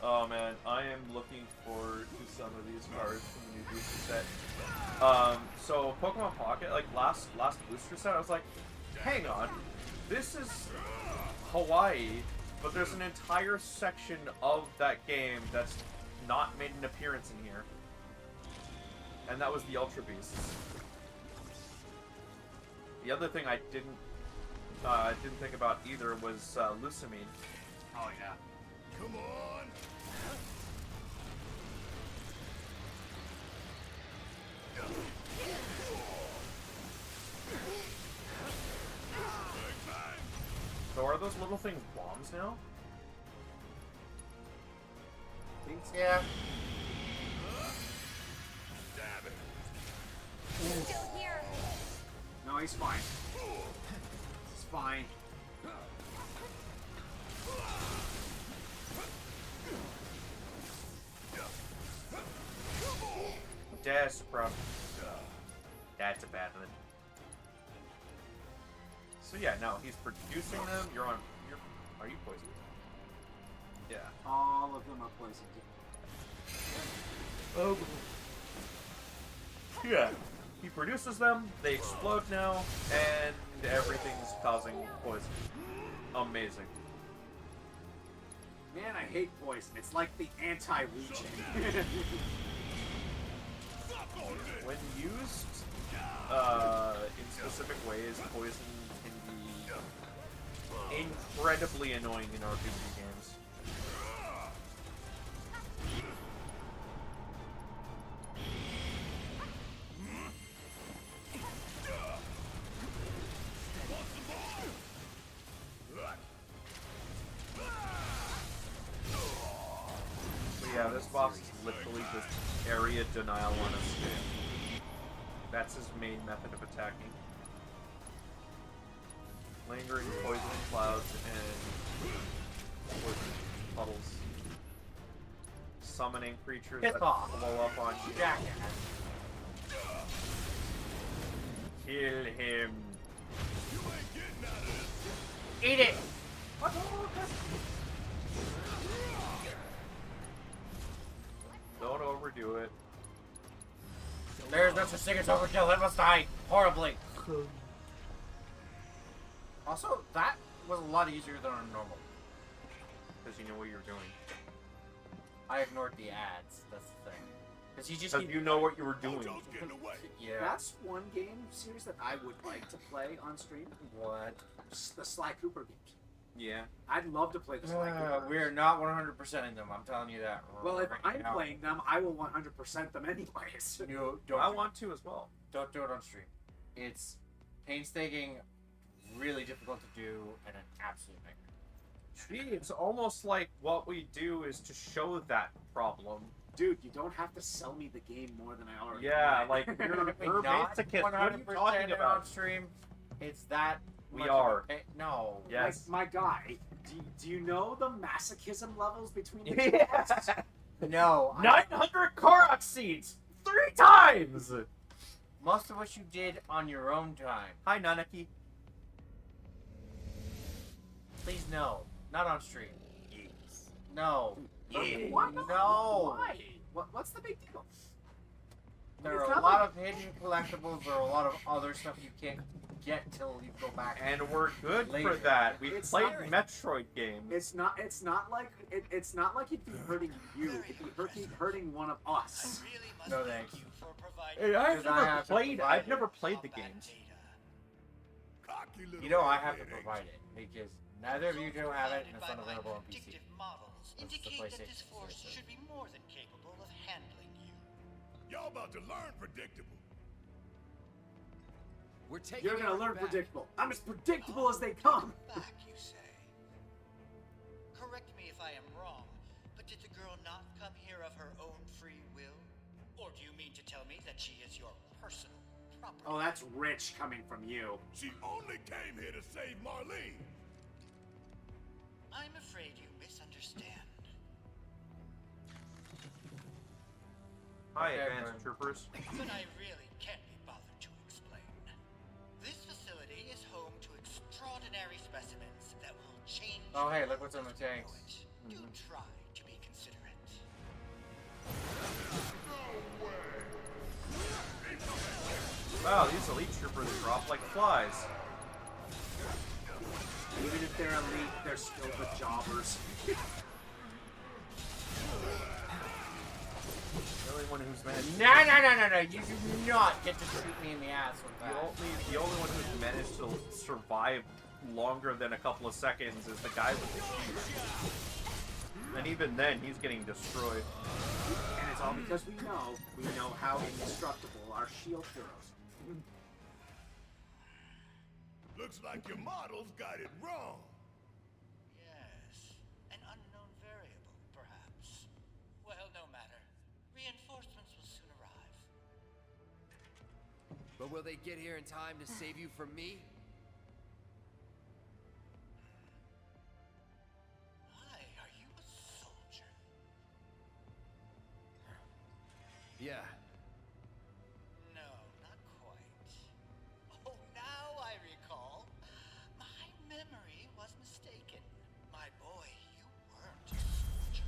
oh man, I am looking forward to some of these cards from the new booster set. So Pokemon Pocket, like last booster set, I was like, hang on, this is Hawaii, but there's an entire section of that game that's not made an appearance in here, and that was the Ultra Beasts. The other thing I didn't think about either was Lusamine. Oh yeah. Come on. So are those little things bombs now? Yeah. Still here. No, he's fine. He's fine. That's a problem. That's a bad one. So yeah, no, he's producing them. Are you poisoned? Yeah. All of them are poisoned. Oh. Yeah. He produces them. They explode now, and everything's causing poison. Amazing. Man, I hate poison. It's like the anti-Legion. When used in specific ways, poison can be incredibly annoying in RPG games. But yeah, this boss is literally just area denial on a stick. That's his main method of attacking. Lingering poison clouds and poison puddles. Summoning creatures that blow up on you. Kill him. Eat it! Don't overdo it. There's no such thing as overkill. It must die horribly. Also, that was a lot easier than on normal. Because you know what you're doing. I ignored the ads. That's the thing. Because you just you know what you were doing. Yeah. That's one game series that I would like to play on stream. What? The Sly Cooper games. Yeah. I'd love to play the Sly Cooper. We're not 100%ing them. I'm telling you that. Well, if I'm now. playing them, I will 100% them anyways. You don't. I want to as well. Don't do it on stream. It's painstaking, really difficult to do, and an absolute nightmare. Gee, it's almost like what we do is to show that problem. Dude, you don't have to sell me the game more than I already Yeah, buy. like you're not masochist. What are you 100% talking about? on stream. It's that. We much are. of a no. Yes. My guy, do you know the masochism levels between the two? Yes. No. 900 Korok seeds! 3 times! Most of what you did on your own time. Hi, Nanaki. Please no. Not on stream. Yes. No. Yeah. What? No. Why? What's the big deal? There It's are a not lot like- of hidden collectibles. There are a lot of other stuff you can't get till you go back. And we're good later. for that. We've It's played not- Metroid games. It's not like it's not like it'd be hurting you. It'd be hurting one of us. No thanks. Hey, I've Because I never have to played. provide I've never played the games. You know I have to provide it because neither of you two have it, and it's not available on PC. It's the PlayStation exclusive. should be more than capable of handling you. Y'all about to learn predictable. We're taking You're gonna it learn back. predictable. I'm as predictable as they come. Back, you say? Correct me if I am wrong, but did the girl not come here of her own free will? Or do you mean to tell me that she is your personal property? Oh, that's rich coming from you. She only came here to save Marlene. I'm afraid you misunderstand. Hi, Okay, advanced fine. troopers. But I really can't be bothered to explain. This facility is home to extraordinary specimens that will change. Oh hey, look what's in the tanks. Do try to be considerate. Wow, these elite troopers drop like flies. Even if they're elite, they're still the jobbers. The only one who's managed. No! You do not get to shoot me in the ass with that. The only one who's managed to survive longer than a couple of seconds is the guy with the shield. And even then, he's getting destroyed. And it's all because we know how indestructible our shield heroes. Looks like your models got it wrong. Yes, an unknown variable, perhaps. Well, no matter. Reinforcements will soon arrive. But will they get here in time to save you from me? Hi, are you a soldier? Yeah. No, not quite. Oh, now I recall. My memory was mistaken. My boy, you weren't a soldier.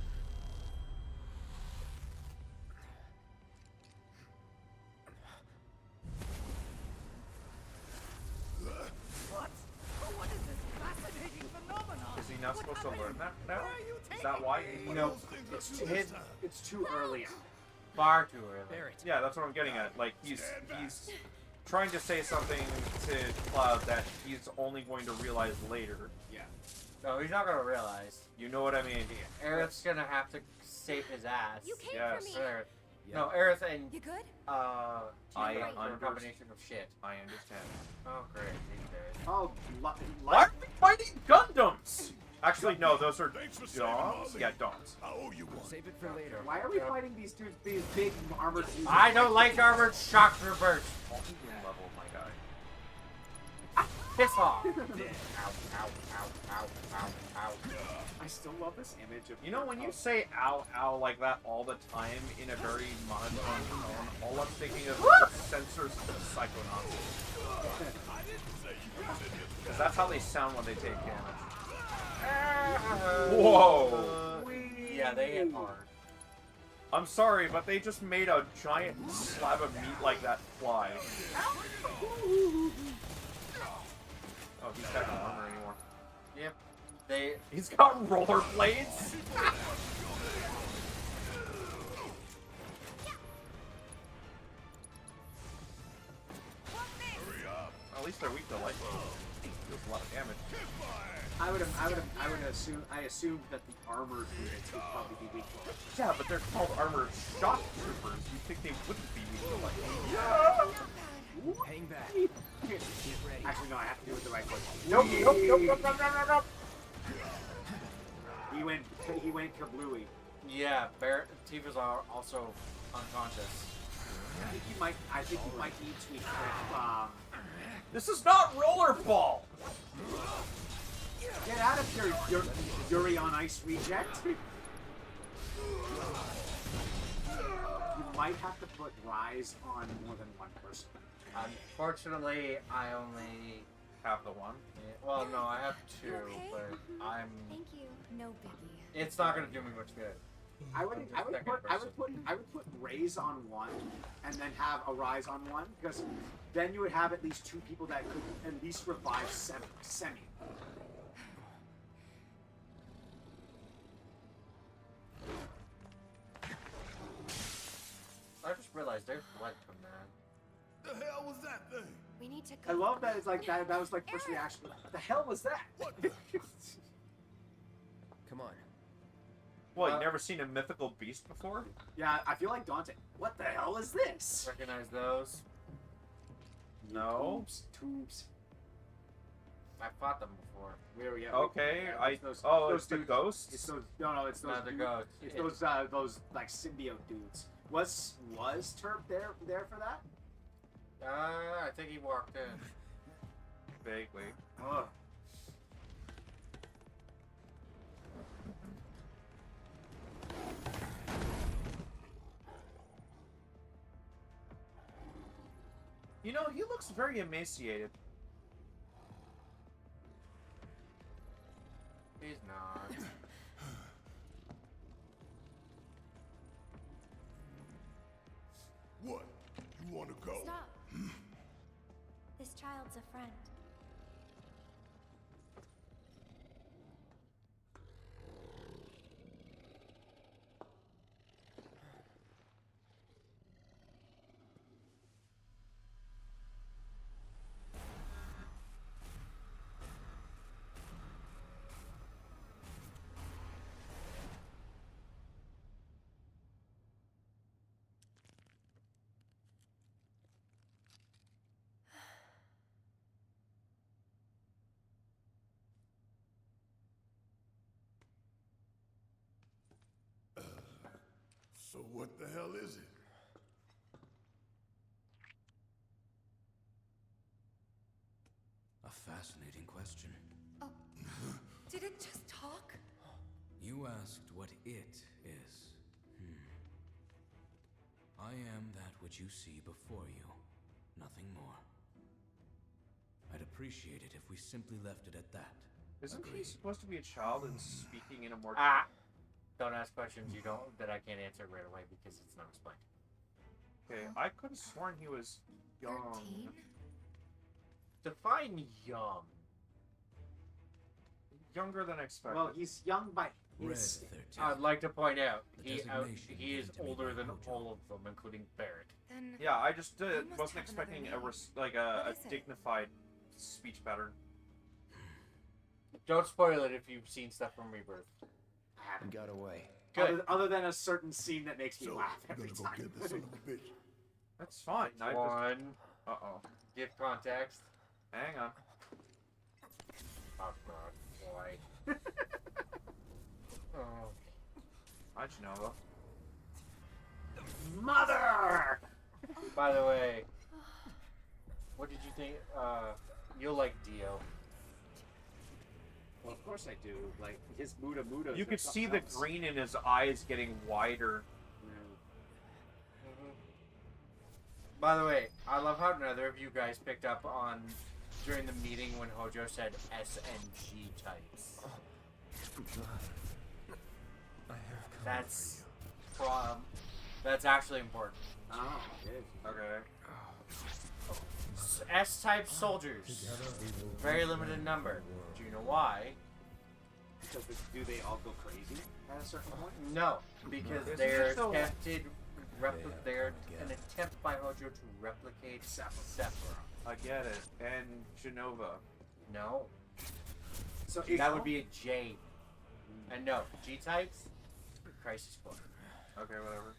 What? Oh, what is this fascinating phenomenon? Is he not supposed to learn that now? Where are you Is that why? No, it's too early. Far too early. Barrett. Yeah, that's what I'm getting at. Like, he's trying to say something to Cloud that he's only going to realize later. Yeah. No, he's not gonna realize. You know what I mean? Aerith's gonna have to save his ass. You came Yes. for me. Aerith. No, Aerith and You good? I a combination of shit. I understand. Oh great, he's dead. Oh, Why are we fighting Gundams? Actually, no, those are dogs. Yeah, dogs. I owe you one. Save it for later. why are we fighting these dudes, these big armored dudes? I don't like armored shock troopers. Level, my guy. Piss off. Ow, ow, ow, ow, ow, ow. I still love this image of. You know, when you say ow, ow like that all the time in a very monotone tone, all I'm thinking of is the censors of the Psychonauts. Because that's how they sound when they take damage. Whoa! Yeah, they hit hard. I'm sorry, but they just made a giant slab of meat like that fly. Oh, he's got no armor anymore. Yep. He's got rollerblades. At least they're weak to lightning. Deals a lot of damage. I assumed that the armored units would probably be weak to it. Yeah, but they're called armored shock troopers. You'd think they wouldn't be weak to lightning. Hang back. Get ready. Actually, no, I have to do it the right way. Nope, nope, nope, nope, nope, nope, nope. He went kablooey. Yeah, Barrett, Tifa's are also unconscious. I think you might need to equip, This is not rollerball! get out of here, Yuri on Ice reject. You might have to put Rise on more than one person. Unfortunately, I only have the one. Yeah, well, no, I have two, okay? but I'm. Thank you. No biggie. It's not gonna do me much good. I would put Raise on one, and then have a Rise on one, because then you would have at least two people that could at least revive Semi. I just realized there's blood from that. The hell was that thing? We need to go. I love that it's like that. That was like first reaction. What the hell was that? Come on. What, you never seen a mythical beast before? Yeah, I feel like Dante. What the hell is this? Recognize those? No. Tubes. I fought them before. Okay, it's the ghosts? It's those. No, it's those. No, the ghosts. It's those like symbiote dudes. Was Terp there for that? I think he walked in. Vaguely. Ugh. You know, he looks very emaciated. He's not. What? You want to go? Stop. This child's a friend. So what the hell is it? A fascinating question. Oh, did it just talk? You asked what it is. I am that which you see before you. Nothing more. I'd appreciate it if we simply left it at that. Isn't he supposed to be a child and speaking in a more... Don't ask questions that I can't answer right away because it's not explained. Okay, I could have sworn he was young. 13? Define young. Younger than expected. Well, he's young by Red Is- 13. I'd like to point out The he designation he is given to me older by than Hojo. all of them, including Barrett. Then Yeah, I just I must wasn't have another expecting name. a What is it? dignified speech pattern. Don't spoil it if you've seen stuff from Rebirth. And got away. Good. Other than a certain scene that makes me So, laugh you every gonna go time. get this son of a bitch? That's fine. I just... One. Uh-oh. Give context. Hang on. Oh god, boy. Oh. How'd you know, though? Mother! By the way, what did you think? You'll like Dio. Well, of course I do. Like, his Muda Muda. You could see the green in his eyes getting wider. By the way, I love how neither of you guys picked up on during the meeting when Hojo said S and G types. That's that's actually important. Oh, good. Okay. S-type soldiers, very limited number. Do you know why? Because do they all go crazy at a certain point? No, because Isn't they're it so- attempted. They're an attempt by Hojo to replicate Sephiroth. I get it. And Genova. No. So that would be a J. And no, G types, Crisis Core. Okay, whatever.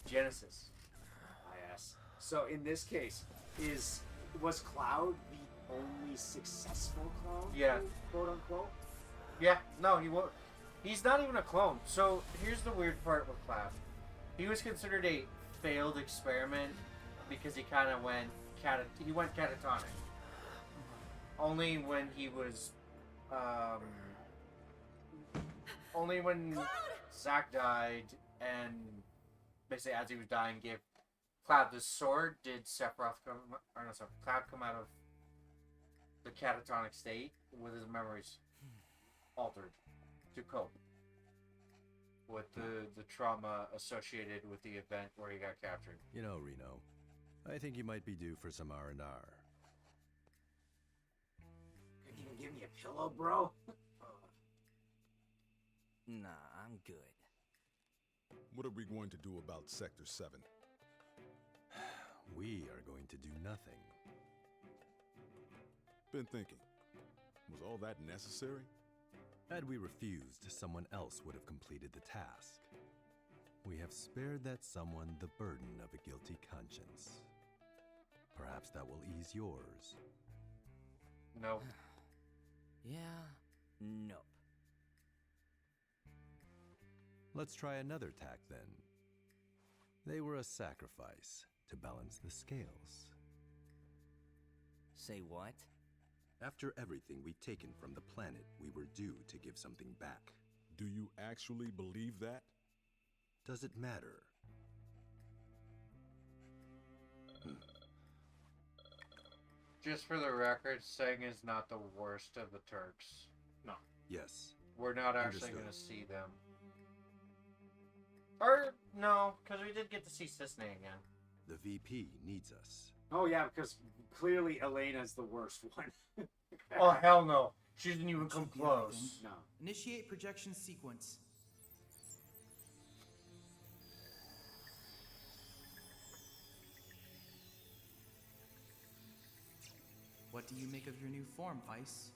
Genesis. Yes. So in this case, was Cloud the only successful clone? Yeah. Quote unquote. Yeah, no, he won't. He's not even a clone. So here's the weird part with Cloud. He was considered a failed experiment because he kind of went catatonic. Only when he was, only when Zack died and basically as he was dying gave Cloud the sword did Sephiroth come, or no, sorry, Cloud come out of the catatonic state with his memories altered to cope with the trauma associated with the event where he got captured. You know, Reno, I think you might be due for some R&R. Can you give me a pillow, bro? Nah, I'm good. What are we going to do about Sector 7? We are going to do nothing. Been thinking. Was all that necessary? Had we refused, someone else would have completed the task. We have spared that someone the burden of a guilty conscience. Perhaps that will ease yours. No. Yeah, nope. Let's try another tack then. They were a sacrifice to balance the scales. Say what? After everything we'd taken from the planet, we were due to give something back. Do you actually believe that? Does it matter? Just for the record, Seng is not the worst of the Turks. No. Yes. We're not actually Understood. going to see them. Or, no, because we did get to see Cisne again. The VP needs us. Oh yeah, because clearly Elena's the worst one. Oh, hell no. She didn't even come Should be close. everything. No. Initiate projection sequence. What do you make of your new form, Vice?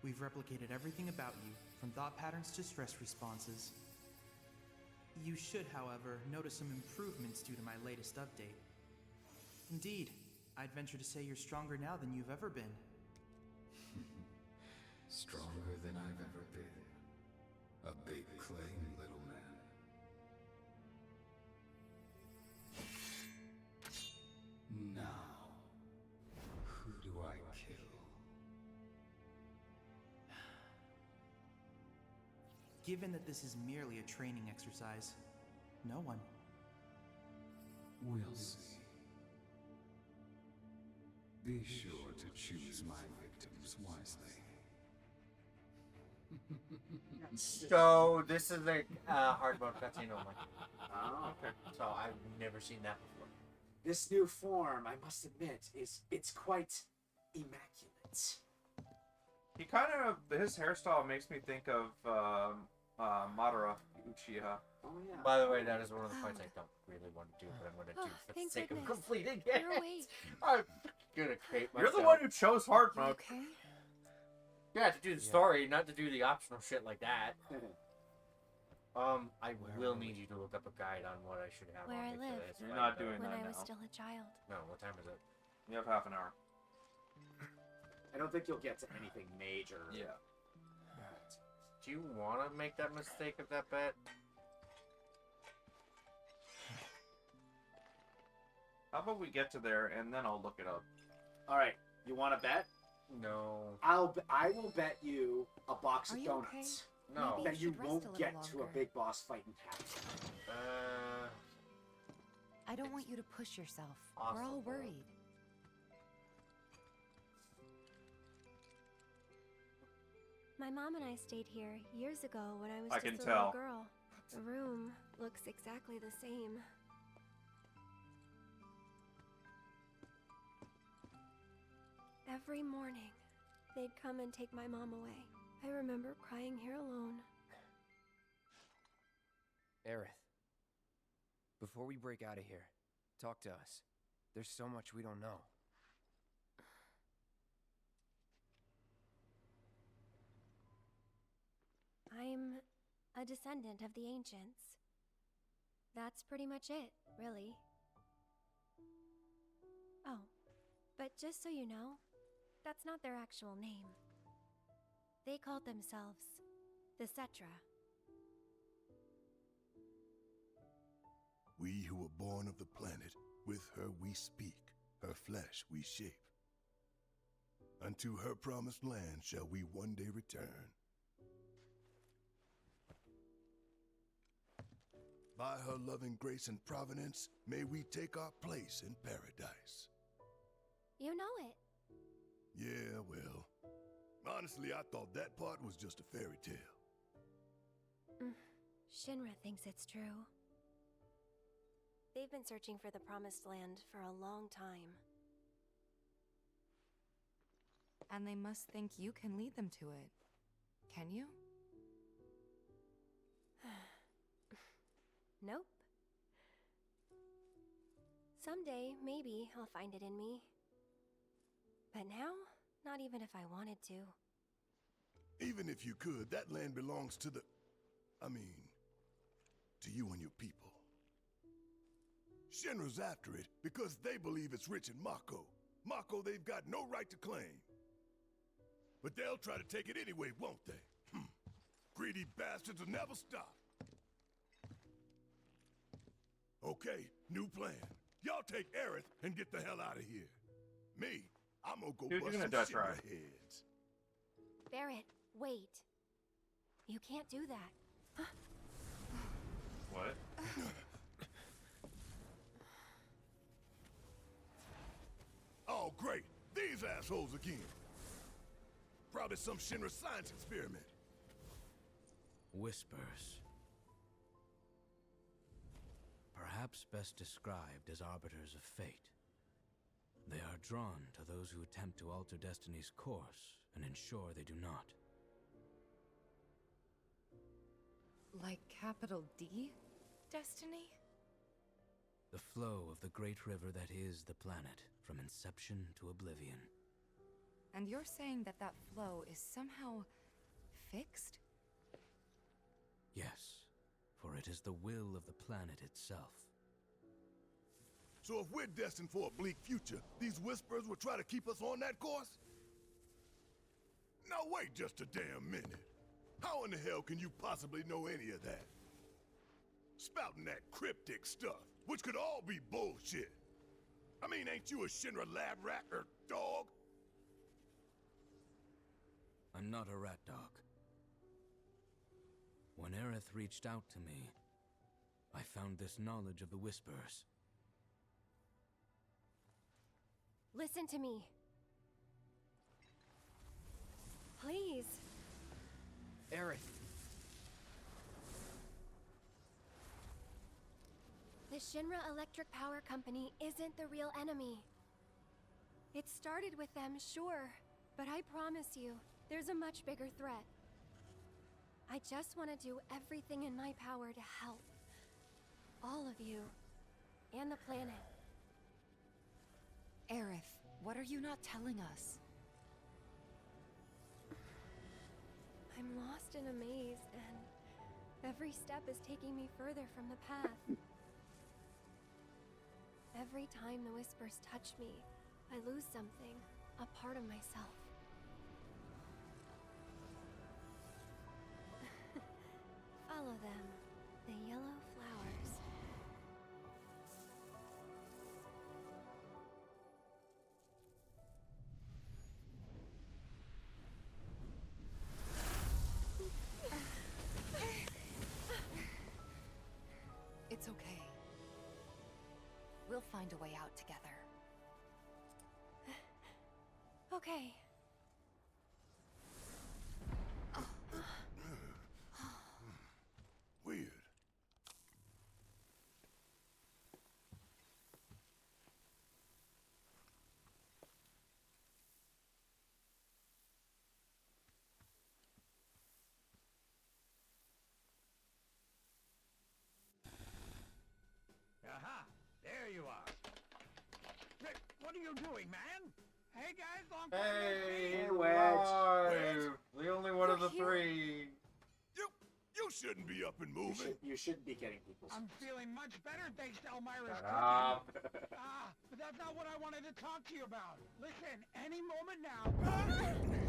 We've replicated everything about you, from thought patterns to stress responses. You should, however, notice some improvements due to my latest update. Indeed, I'd venture to say you're stronger now than you've ever been. Stronger than I've ever been. A big claim, little man. Now, who do I kill? Given that this is merely a training exercise, no one. We'll see. Be sure to choose my victims wisely. So, this is a hard mode cutscene only. Oh. Okay. So, I've never seen that before. This new form, I must admit, it's quite immaculate. He kind of, his hairstyle makes me think of Madara Uchiha. Oh yeah. By the way, that is one of the fights I don't really want to do, but I'm gonna do for the thank sake of goodness. completing it. You're awake. I'm gonna create You're myself. the one who chose hard mode. Okay. Yeah, to do the story, not to do the optional shit like that. I will need you to look up a guide on what I should have Where on I me for lived. this. You're not doing When that I was now. still a child. No, what time is it? You have half an hour. I don't think you'll get to anything major. Yeah. Do you want to make that mistake of that bet? How about we get to there and then I'll look it up. All right, you want to bet? No. I will bet you a box Are of you donuts. okay? No. Maybe That you should rest a won't little get to a longer. big boss fight in half. I don't want you to push yourself. We're all Possible. worried. My mom and I stayed here years ago when I was I just can a tell. little girl. The room looks exactly the same. Every morning, they'd come and take my mom away. I remember crying here alone. Aerith, before we break out of here, talk to us. There's so much we don't know. I'm a descendant of the ancients. That's pretty much it, really. Oh, but just so you know, that's not their actual name. They called themselves the Cetra. We who were born of the planet, with her we speak, her flesh we shape. Unto her promised land shall we one day return. By her loving grace and providence, may we take our place in paradise. You know it. Yeah, well, honestly, I thought that part was just a fairy tale. Shinra thinks it's true. They've been searching for the Promised Land for a long time. And they must think you can lead them to it. Can you? Nope. Someday, maybe, I'll find it in me. But now, not even if I wanted to. Even if you could, that land belongs to the... to you and your people. Shinra's after it because they believe it's rich in Mako. Mako they've got no right to claim. But they'll try to take it anyway, won't they? Greedy bastards will never stop. Okay, new plan. Y'all take Aerith and get the hell out of here. Me, I'm gonna go Dude, bust you're some gonna Shinra try. heads. Barrett, wait. You can't do that. What? Oh, great. These assholes again. Probably some Shinra science experiment. Whispers. Perhaps best described as arbiters of fate. They are drawn to those who attempt to alter destiny's course and ensure they do not. Like capital D? Destiny? The flow of the great river that is the planet, from inception to oblivion. And you're saying that that flow is somehow fixed? Yes, for it is the will of the planet itself. So if we're destined for a bleak future, these whispers will try to keep us on that course? Now wait just a damn minute. How in the hell can you possibly know any of that? Spouting that cryptic stuff, which could all be bullshit. Ain't you a Shinra lab rat or dog? I'm not a rat dog. When Aerith reached out to me, I found this knowledge of the Whispers. Listen to me. Please. Aerith. The Shinra Electric Power Company isn't the real enemy. It started with them, sure, but I promise you, There's a much bigger threat. I just want to do everything in my power to help. All of you. And the planet. Aerith, what are you not telling us? I'm lost in a maze, and every step is taking me further from the path. Every time the whispers touch me, I lose something, a part of myself. Follow them, the yellow flowers. It's okay. We'll find a way out together. Okay. Weird. Aha! There you are. Rick, what are you doing, man? Hey guys, long time no Hey, see. Wedge. The only one of the three. You shouldn't be up and moving. You shouldn't be getting people's. I'm feeling much better thanks to Elmira's Shut up. but that's not what I wanted to talk to you about. Listen, any moment now.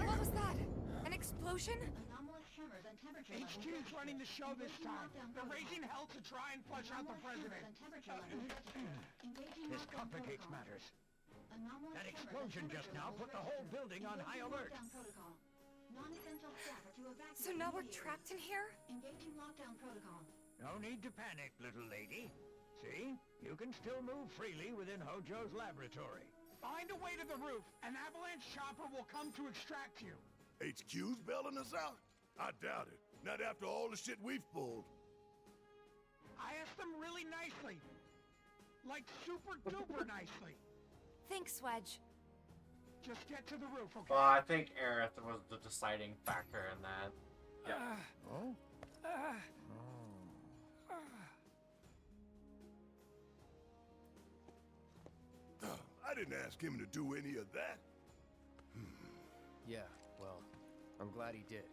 What was that? An explosion? Anomalous tremors and temperature HQ's running the show this time. They're raising hell to try and flush out the president. This complicates matters. That explosion just now put the whole building on high alert. So now we're trapped in here? Engaging lockdown protocol. No need to panic, little lady. See? You can still move freely within Hojo's laboratory. Find a way to the roof. An avalanche chopper will come to extract you. HQ's bailing us out? I doubt it. Not after all the shit we've pulled. I asked them really nicely. Like super duper nicely. Thanks, Wedge. Just get to the roof, okay? Well, I think Aerith was the deciding factor in that. Yeah. Oh? I didn't ask him to do any of that. Yeah, well, I'm glad he did.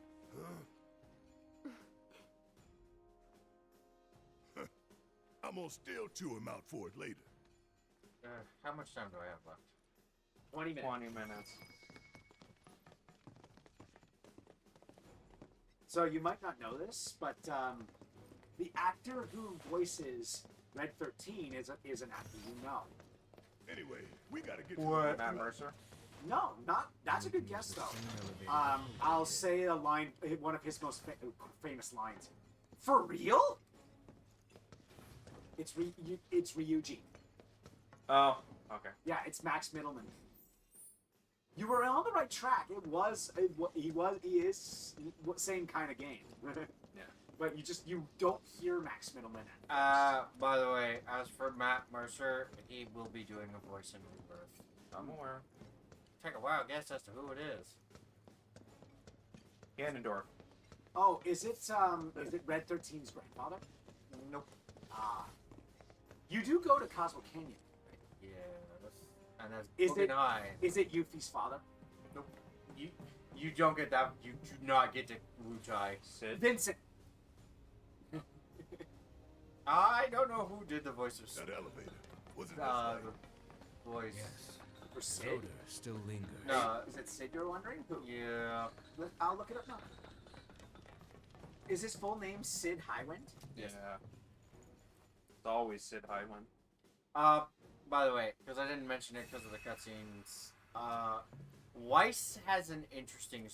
Huh? I'm gonna still chew him out for it later. How much time do I have left? 20 minutes. 20 minutes. So you might not know this, but the actor who voices Red 13 is an actor you know. Anyway, we gotta get What? Matt Mercer? No, not. That's a good guess though. I'll say a line, one of his most famous lines. For real? It's Ryuji. Oh, okay. Yeah, it's Max Middleman. You were on the right track. He is same kind of game. Yeah. But you don't hear Max Middleman. By the way, as for Matt Mercer, he will be doing a voice in Rebirth. I'm aware. Take a wild guess as to who it is. Ganondorf. Oh, is it Red 13's grandfather? Nope. You do go to Cosmo Canyon. Yeah, and that's Is Boogie it Nine. is it Yuffie's father? Nope. You don't get that. You do not get to Wu-Tai. Sid. Vincent. I don't know who did the voice of Sid. That elevator. Was it The voice. Yes. For Sid? Odor still lingers. No. Is it Sid you're wondering? Who? Yeah. I'll look it up now. Is his full name Sid Highwind? Yeah. It's always Sid Highwind. By the way, because I didn't mention it because of the cutscenes, Weiss has an interesting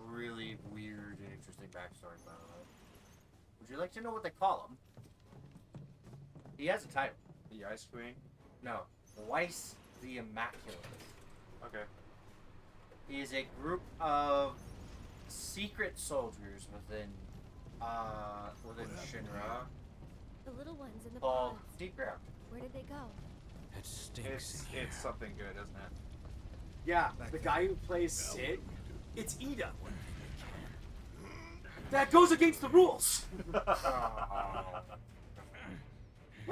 really weird and interesting backstory, by the way. Would you like to know what they call him? He has a title. The Ice Queen? No. Weiss the Immaculate. Okay. He is a group of secret soldiers within Shinra The little ones in the called pods. Deep Ground. Where did they go? It stinks. It's something good, isn't it? Yeah, the guy who plays Sid It's Ida. That goes against the rules.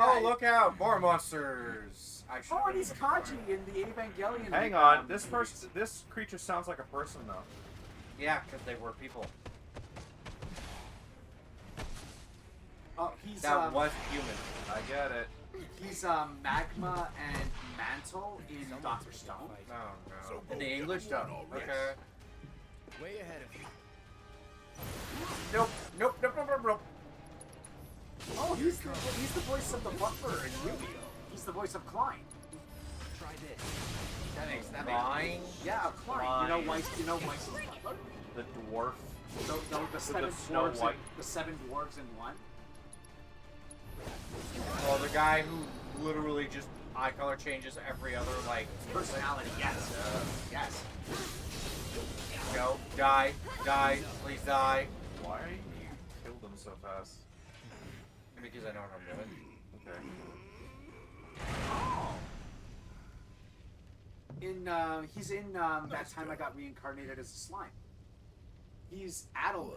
Oh, look out! More monsters. Oh, and he's Kaji in the Evangelion. Hang on, this creature sounds like a person though. Yeah, because they were people. Oh, he's that was human. I get it. He's Magma and Mantle in Doctor Stone. Oh no. In the English dub. Okay. Way ahead of you. Nope. Nope. Oh, he's the voice of the Butler in Yu-Gi-Oh! He's the voice of Klein. Try this. Klein? Yeah, Klein. You know Weiss' Butler? The dwarf. The seven Snow dwarves. White. The seven dwarves in one. Oh, the guy who literally just eye color changes every other personality. Yes. Yes. Go. Die. Please die. Why you killed him so fast? Because I know what I'm doing. Okay. He's in that time I got reincarnated as a slime. He's Adelman.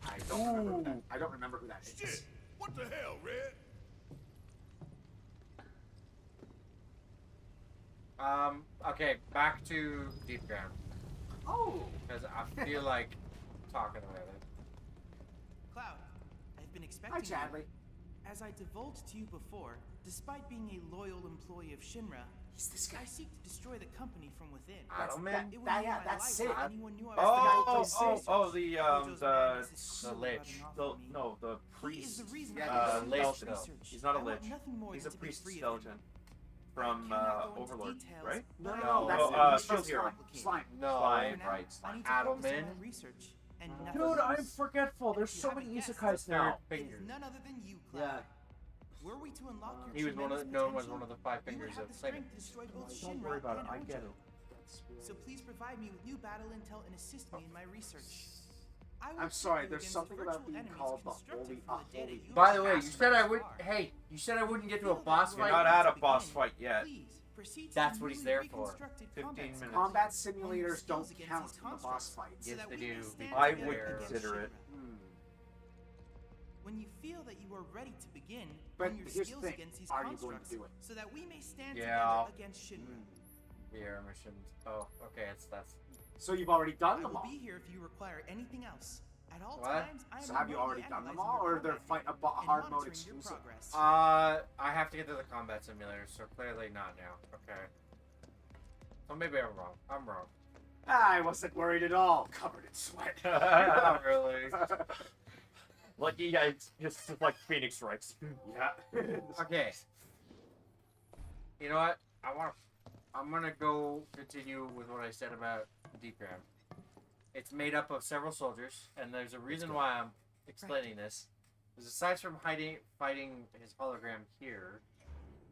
I don't remember who that is. Shit! What the hell, Red? Okay, back to Deep Ground. Oh! Because I feel like talking about it. Cloud, I've been expecting Hi, Chadley. As I divulged to you before, despite being a loyal employee of Shinra, he's this guy. I seek to destroy the company from within. Adelman? That's Sid. Anyone knew I Oh, was the lich. The priest. the reason Lich. research. He's not a I want lich. nothing more He's than a to be priest free of skeleton. From Overlord, right? No, that's that's Shield Slime. No, Slime, Now, right? I need to focus on Adelman. my research and nothing Dude, I'm else. forgetful. There's so many isekais now. It is none other than you, Cloud. Were we to unlock your He was tremendous known as potential, one of the five you would fingers have of the Satan. strength to destroy both Don't Shinra worry about it. and I get Hojo. it. So please provide me with new battle intel and assist me in my research. I will I'm pit sorry, you there's against something about virtual being enemies called the constructed holy. from the data you By the way, you amassed said I thus would. far. Hey, you said I wouldn't get to a boss You're fight. not at a boss fight yet. Please, proceed to That's the what he's newly there for. reconstructed 15 combat minutes. zone. Combat Hone your simulators skills don't against count these in the boss constructs fights. so Yes, that they we may do, stand because I together would against consider it. Shinra. When you feel that you are ready to begin, But hone your here's the skills thing, against these are you going to constructs do it? so that we may stand Yeah. together against Shinra. Yeah, missions. Oh, okay, that's. So you've already done I them will all. be here if you require anything else. At all What? times, I am So have you already remotely done them analyzing all, your or they're combat fighting a data and hard mode monitoring your exclusive? progress. I have to get to the combat simulator, so clearly not now. Okay. So maybe I'm wrong. I'm wrong. I wasn't worried at all. Covered in sweat. Not really. Lucky I just like Phoenix Strikes. Yeah. Okay. You know what? I'm gonna go continue with what I said about Deep Ground. It's made up of several soldiers, and there's a reason why I'm explaining this. Because aside from fighting his hologram here,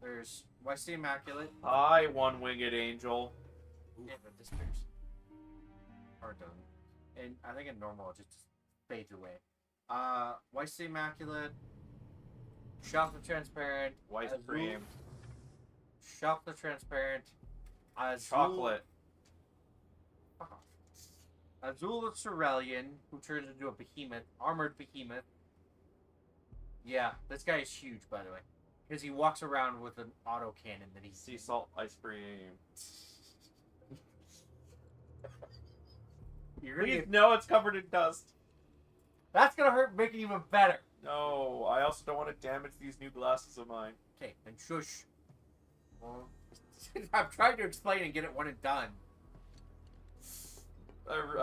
there's Weiss the Immaculate. Hi, one-winged angel. Yeah, but disappears. Or doesn't. And I think in normal it just fades away. Weiss the Immaculate, Shock the Transparent, White Azul- cream. Shock the Transparent, Azul, Chocolate. Fuck off. Azul the Cerulean, who turns into a behemoth, armored behemoth. Yeah, this guy is huge, by the way. Because he walks around with an autocannon that he... Sea salt ice cream. You're gonna Please, get... no, it's covered in dust. That's gonna hurt, make it even better. No, I also don't want to damage these new glasses of mine. Okay, then shush. Well, I'm trying to explain and get it one and done.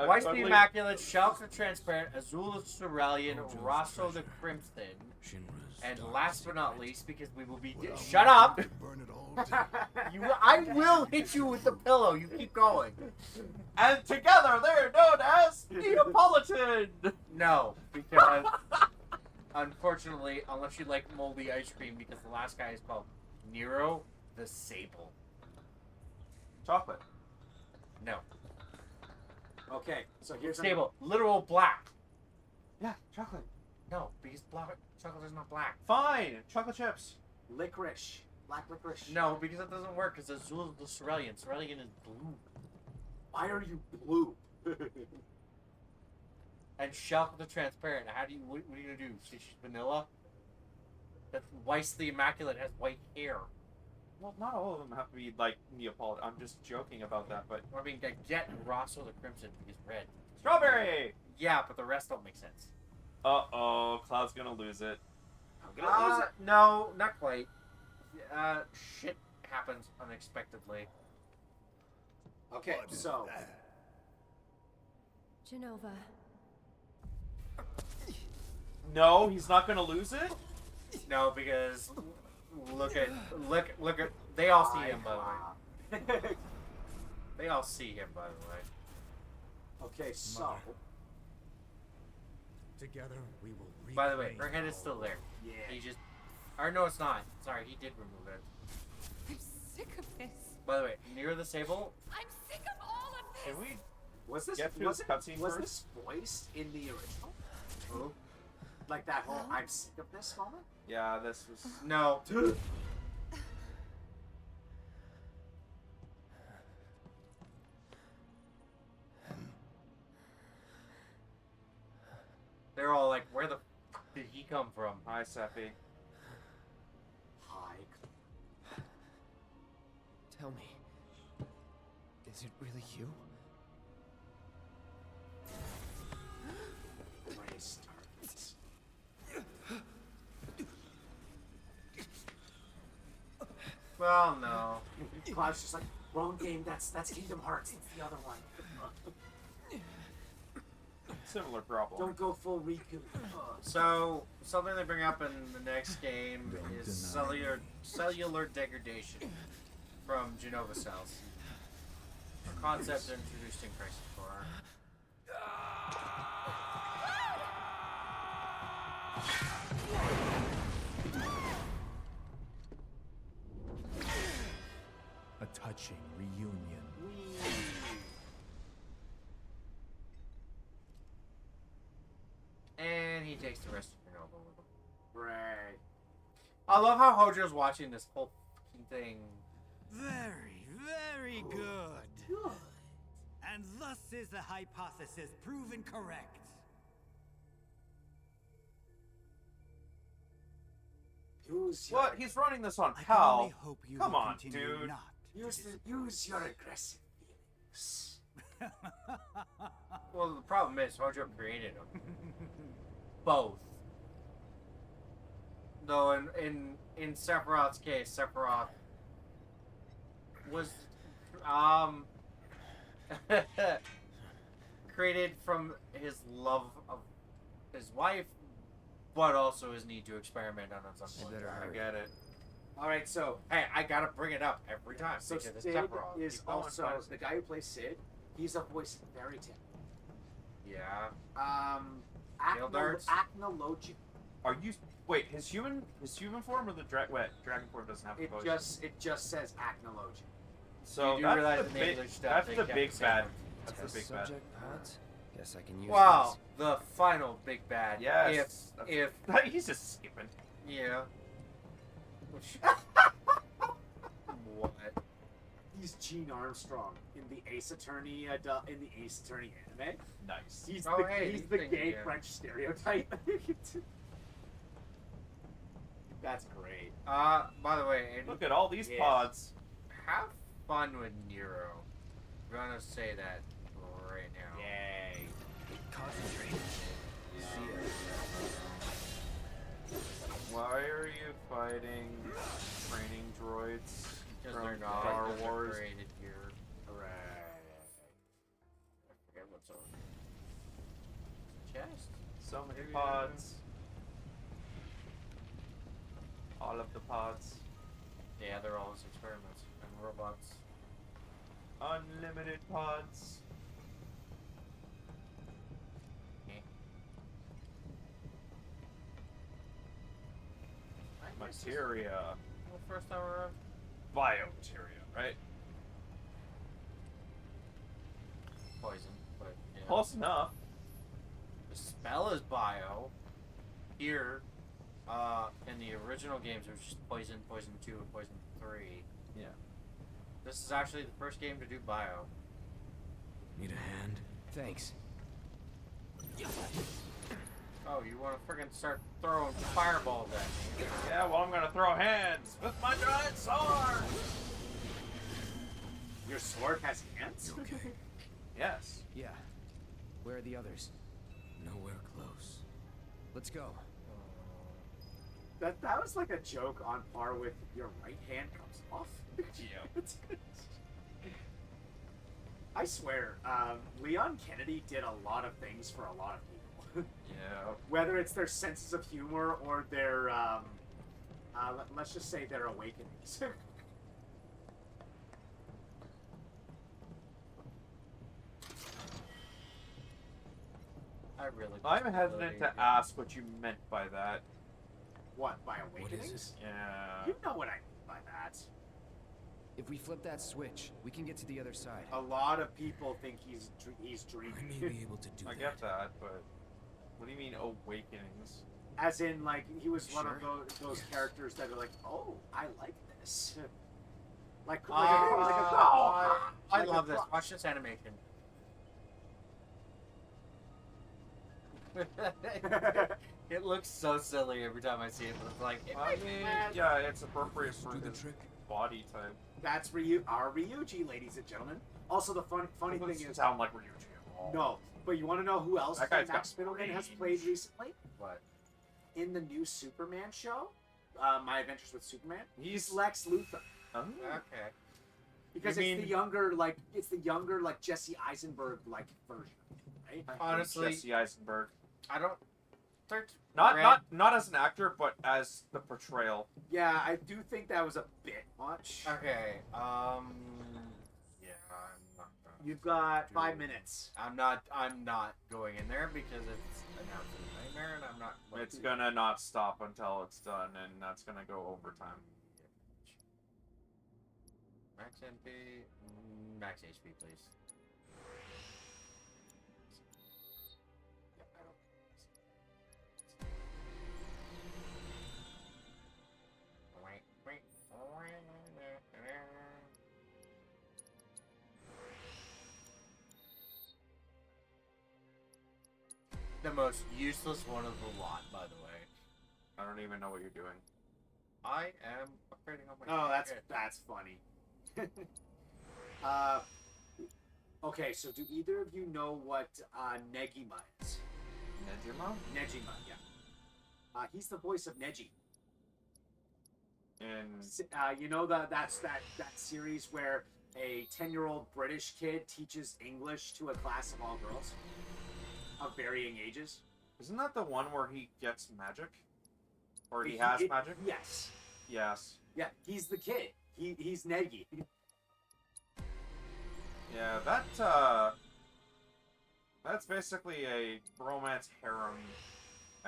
Weiss the Immaculate, Shelf the Transparent, Azul the Cerulean, Rosso the Crimson, and last but not least, because we will be... Shut up! I will hit you with the pillow, you keep going. And together they're known as Neapolitan! No, because... unfortunately, unless you like moldy ice cream, because the last guy is called Nero the Sable. Chocolate. No. Okay, so here's Sable. Literal black. Yeah, chocolate. No, because black chocolate is not black. Fine, chocolate chips. Licorice. Black licorice. No, because that doesn't work, because Azul is the Cerulean. Cerulean is blue. Why are you blue? And Shulk the Transparent. How do you? What are you gonna do? Say she's vanilla? That Weiss the Immaculate has white hair. Well, not all of them have to be like Neapolitan. I'm just joking about that, but I mean, I get Rosso the Crimson is red. Strawberry. Yeah, but the rest don't make sense. Uh-oh, Cloud's gonna lose it. I'm gonna lose it. No, not quite. Shit happens unexpectedly. Okay, so Genova. No, he's not gonna lose it. No, because look at they all see him by the way. They all see him by the way. okay, so Together we will. By the way, her head is still there. yeah. He just, or no, it's not. Sorry, he did remove it. I'm sick of this. By the way, near the Sable. I'm sick of all of this. Can we Was this get through was this it, cutscene was first? this voiced in the original? Who? Like that whole "I'm sick of this" moment? Yeah, this was. No. They're all like, where the f did he come from? Hi, Seppi. Hi. Tell me, is it really you? Race targets. Well, no. Cloud's just like, wrong game. That's Kingdom Hearts. It's the other one. Similar problem. Don't go full Riku. So, something they bring up in the next game is cellular degradation from Genova cells. A concept introduced in Crisis Core. A touching reunion. And he takes the rest of Genova with him. Right. I love how Hojo's watching this whole fucking thing. Very, very good. And thus is the hypothesis proven correct. Use What? He's running this on I can PAL. only hope you Come will on, continue dude. not to use your aggressive feelings. Well, the problem is Hojo created them. Both. Though in Sephiroth's case, Sephiroth was created from his love of his wife, but also his need to experiment on something. I get it. All right, so Hey, I gotta bring it up every time. so because it's Sid Sephiroth. is Keep going, also guys. the guy who plays Sid. He's a voice in Fairy Tail. Yeah. Field Acnologic. arts? Are you? Wait, his human form or the dragon form doesn't have a voice? It just says Acnologic. So You do that's realize the in the big. English stuff That's they the kept big the same bad. one. That's Test the big bad. subject pods? Guess I can use Wow, the final big bad. Yes. If He's just skipping. yeah. What? He's Gene Armstrong in the Ace Attorney anime. Nice. He's Oh, the hey, he's you the think, gay yeah. French stereotype. That's great. By the way, and Look at all these Yeah. pods. have fun with Nero. I'm gonna say that right now. Yay. Concentrate. Why are you fighting training droids Because from they're not. Star Because they're Wars? created here. Right. I forget what's on chest. So many Maybe pods. All of the pods. Yeah, they're all his experiments and robots. Unlimited pods. Materia. Well, first time around. Biomateria, right? Poison, but yeah. Close enough. The spell is bio. Here, in the original games, it was just poison, poison 2, and poison 3. Yeah. This is actually the first game to do bio. Need a hand? Thanks. Oh, you want to friggin' start throwing fireballs at me? Yeah, well, I'm gonna throw hands with my giant sword! Your sword has hands? You okay? Yes. Yeah. Where are the others? Nowhere close. Let's go. That was like a joke on par with your right hand comes off. Yeah. I swear, Leon Kennedy did a lot of things for a lot of people. Yeah. Whether it's their senses of humor or their, let's just say their awakenings. I really. I'm hesitant to ask what you meant by that. What, by awakenings? Yeah. You know what I mean by that. If we flip that switch, we can get to the other side. A lot of people think he's dreaming. I may be able to do I get that, but what do you mean awakenings? As in, like, he was one of Sure. those characters that are like, oh, I like this. like a I like love a this. clock. Watch this animation. It looks so silly every time I see it, but it's like, it I makes me mean, mad. yeah, it's appropriate for do the his trick. body type. That's our Ryuji, ladies and gentlemen. Also, the funny thing Doesn't is, sound like Ryuji at all. no, but you want to know who else That guy's Max got Middleman has range. played recently? What? In the new Superman show, My Adventures with Superman. He's Lex Luthor. Oh. Okay. Because You it's the mean- younger, like Jesse Eisenberg like version, right? Honestly, Jesse Eisenberg. I don't. Not as an actor, but as the portrayal. Yeah, I do think that was a bit much. Okay. Yeah, I'm not. You've got 5 minutes. I'm not going in there because it's an absolute nightmare, and I'm not. It's gonna not stop until it's done, and that's gonna go overtime. Max MP, max HP, please. The most useless one of the lot, by the way. I don't even know what you're doing. I am upgrading on my. Oh, shit. that's funny. Okay, so do either of you know what Negima is? Nejima? Nejima, yeah. He's the voice of Neji. And You know that series where a 10-year-old British kid teaches English to a class of all girls of varying ages. Isn't that the one where he gets magic? Or he has magic? Yes. Yes. Yeah, he's the kid. He's Negi. Yeah, that's basically a romance harem.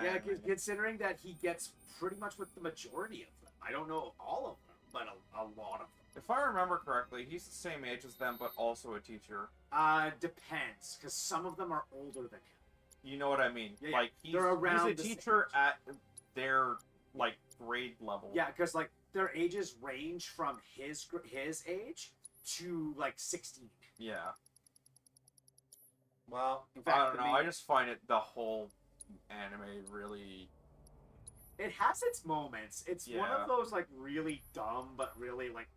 Yeah, anime. considering that he gets pretty much with the majority of them. I don't know all of them, but a lot of them. If I remember correctly, he's the same age as them, but also a teacher. Depends, because some of them are older than him. You know what I mean? Yeah, like he's they're around a the same teacher at their like grade level. Yeah, because like their ages range from his age to like 16. Yeah. Well, in fact, I don't know. I just find it the whole anime really. It has its moments. It's one Yeah. of those like really dumb, but really like,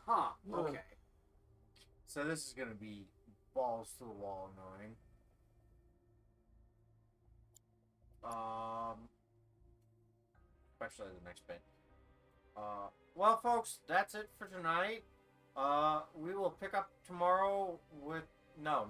huh? Okay. So this is gonna be balls to the wall annoying. Especially the next bit. Well, folks, that's it for tonight. We will pick up tomorrow with no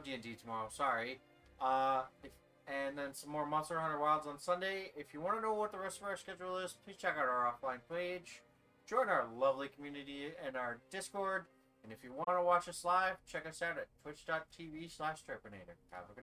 D&D tomorrow. Sorry. And then some more Monster Hunter Wilds on Sunday. If you want to know what the rest of our schedule is, please check out our offline page. Join our lovely community and our Discord. And if you want to watch us live, check us out at twitch.tv/Terpinator. Have a good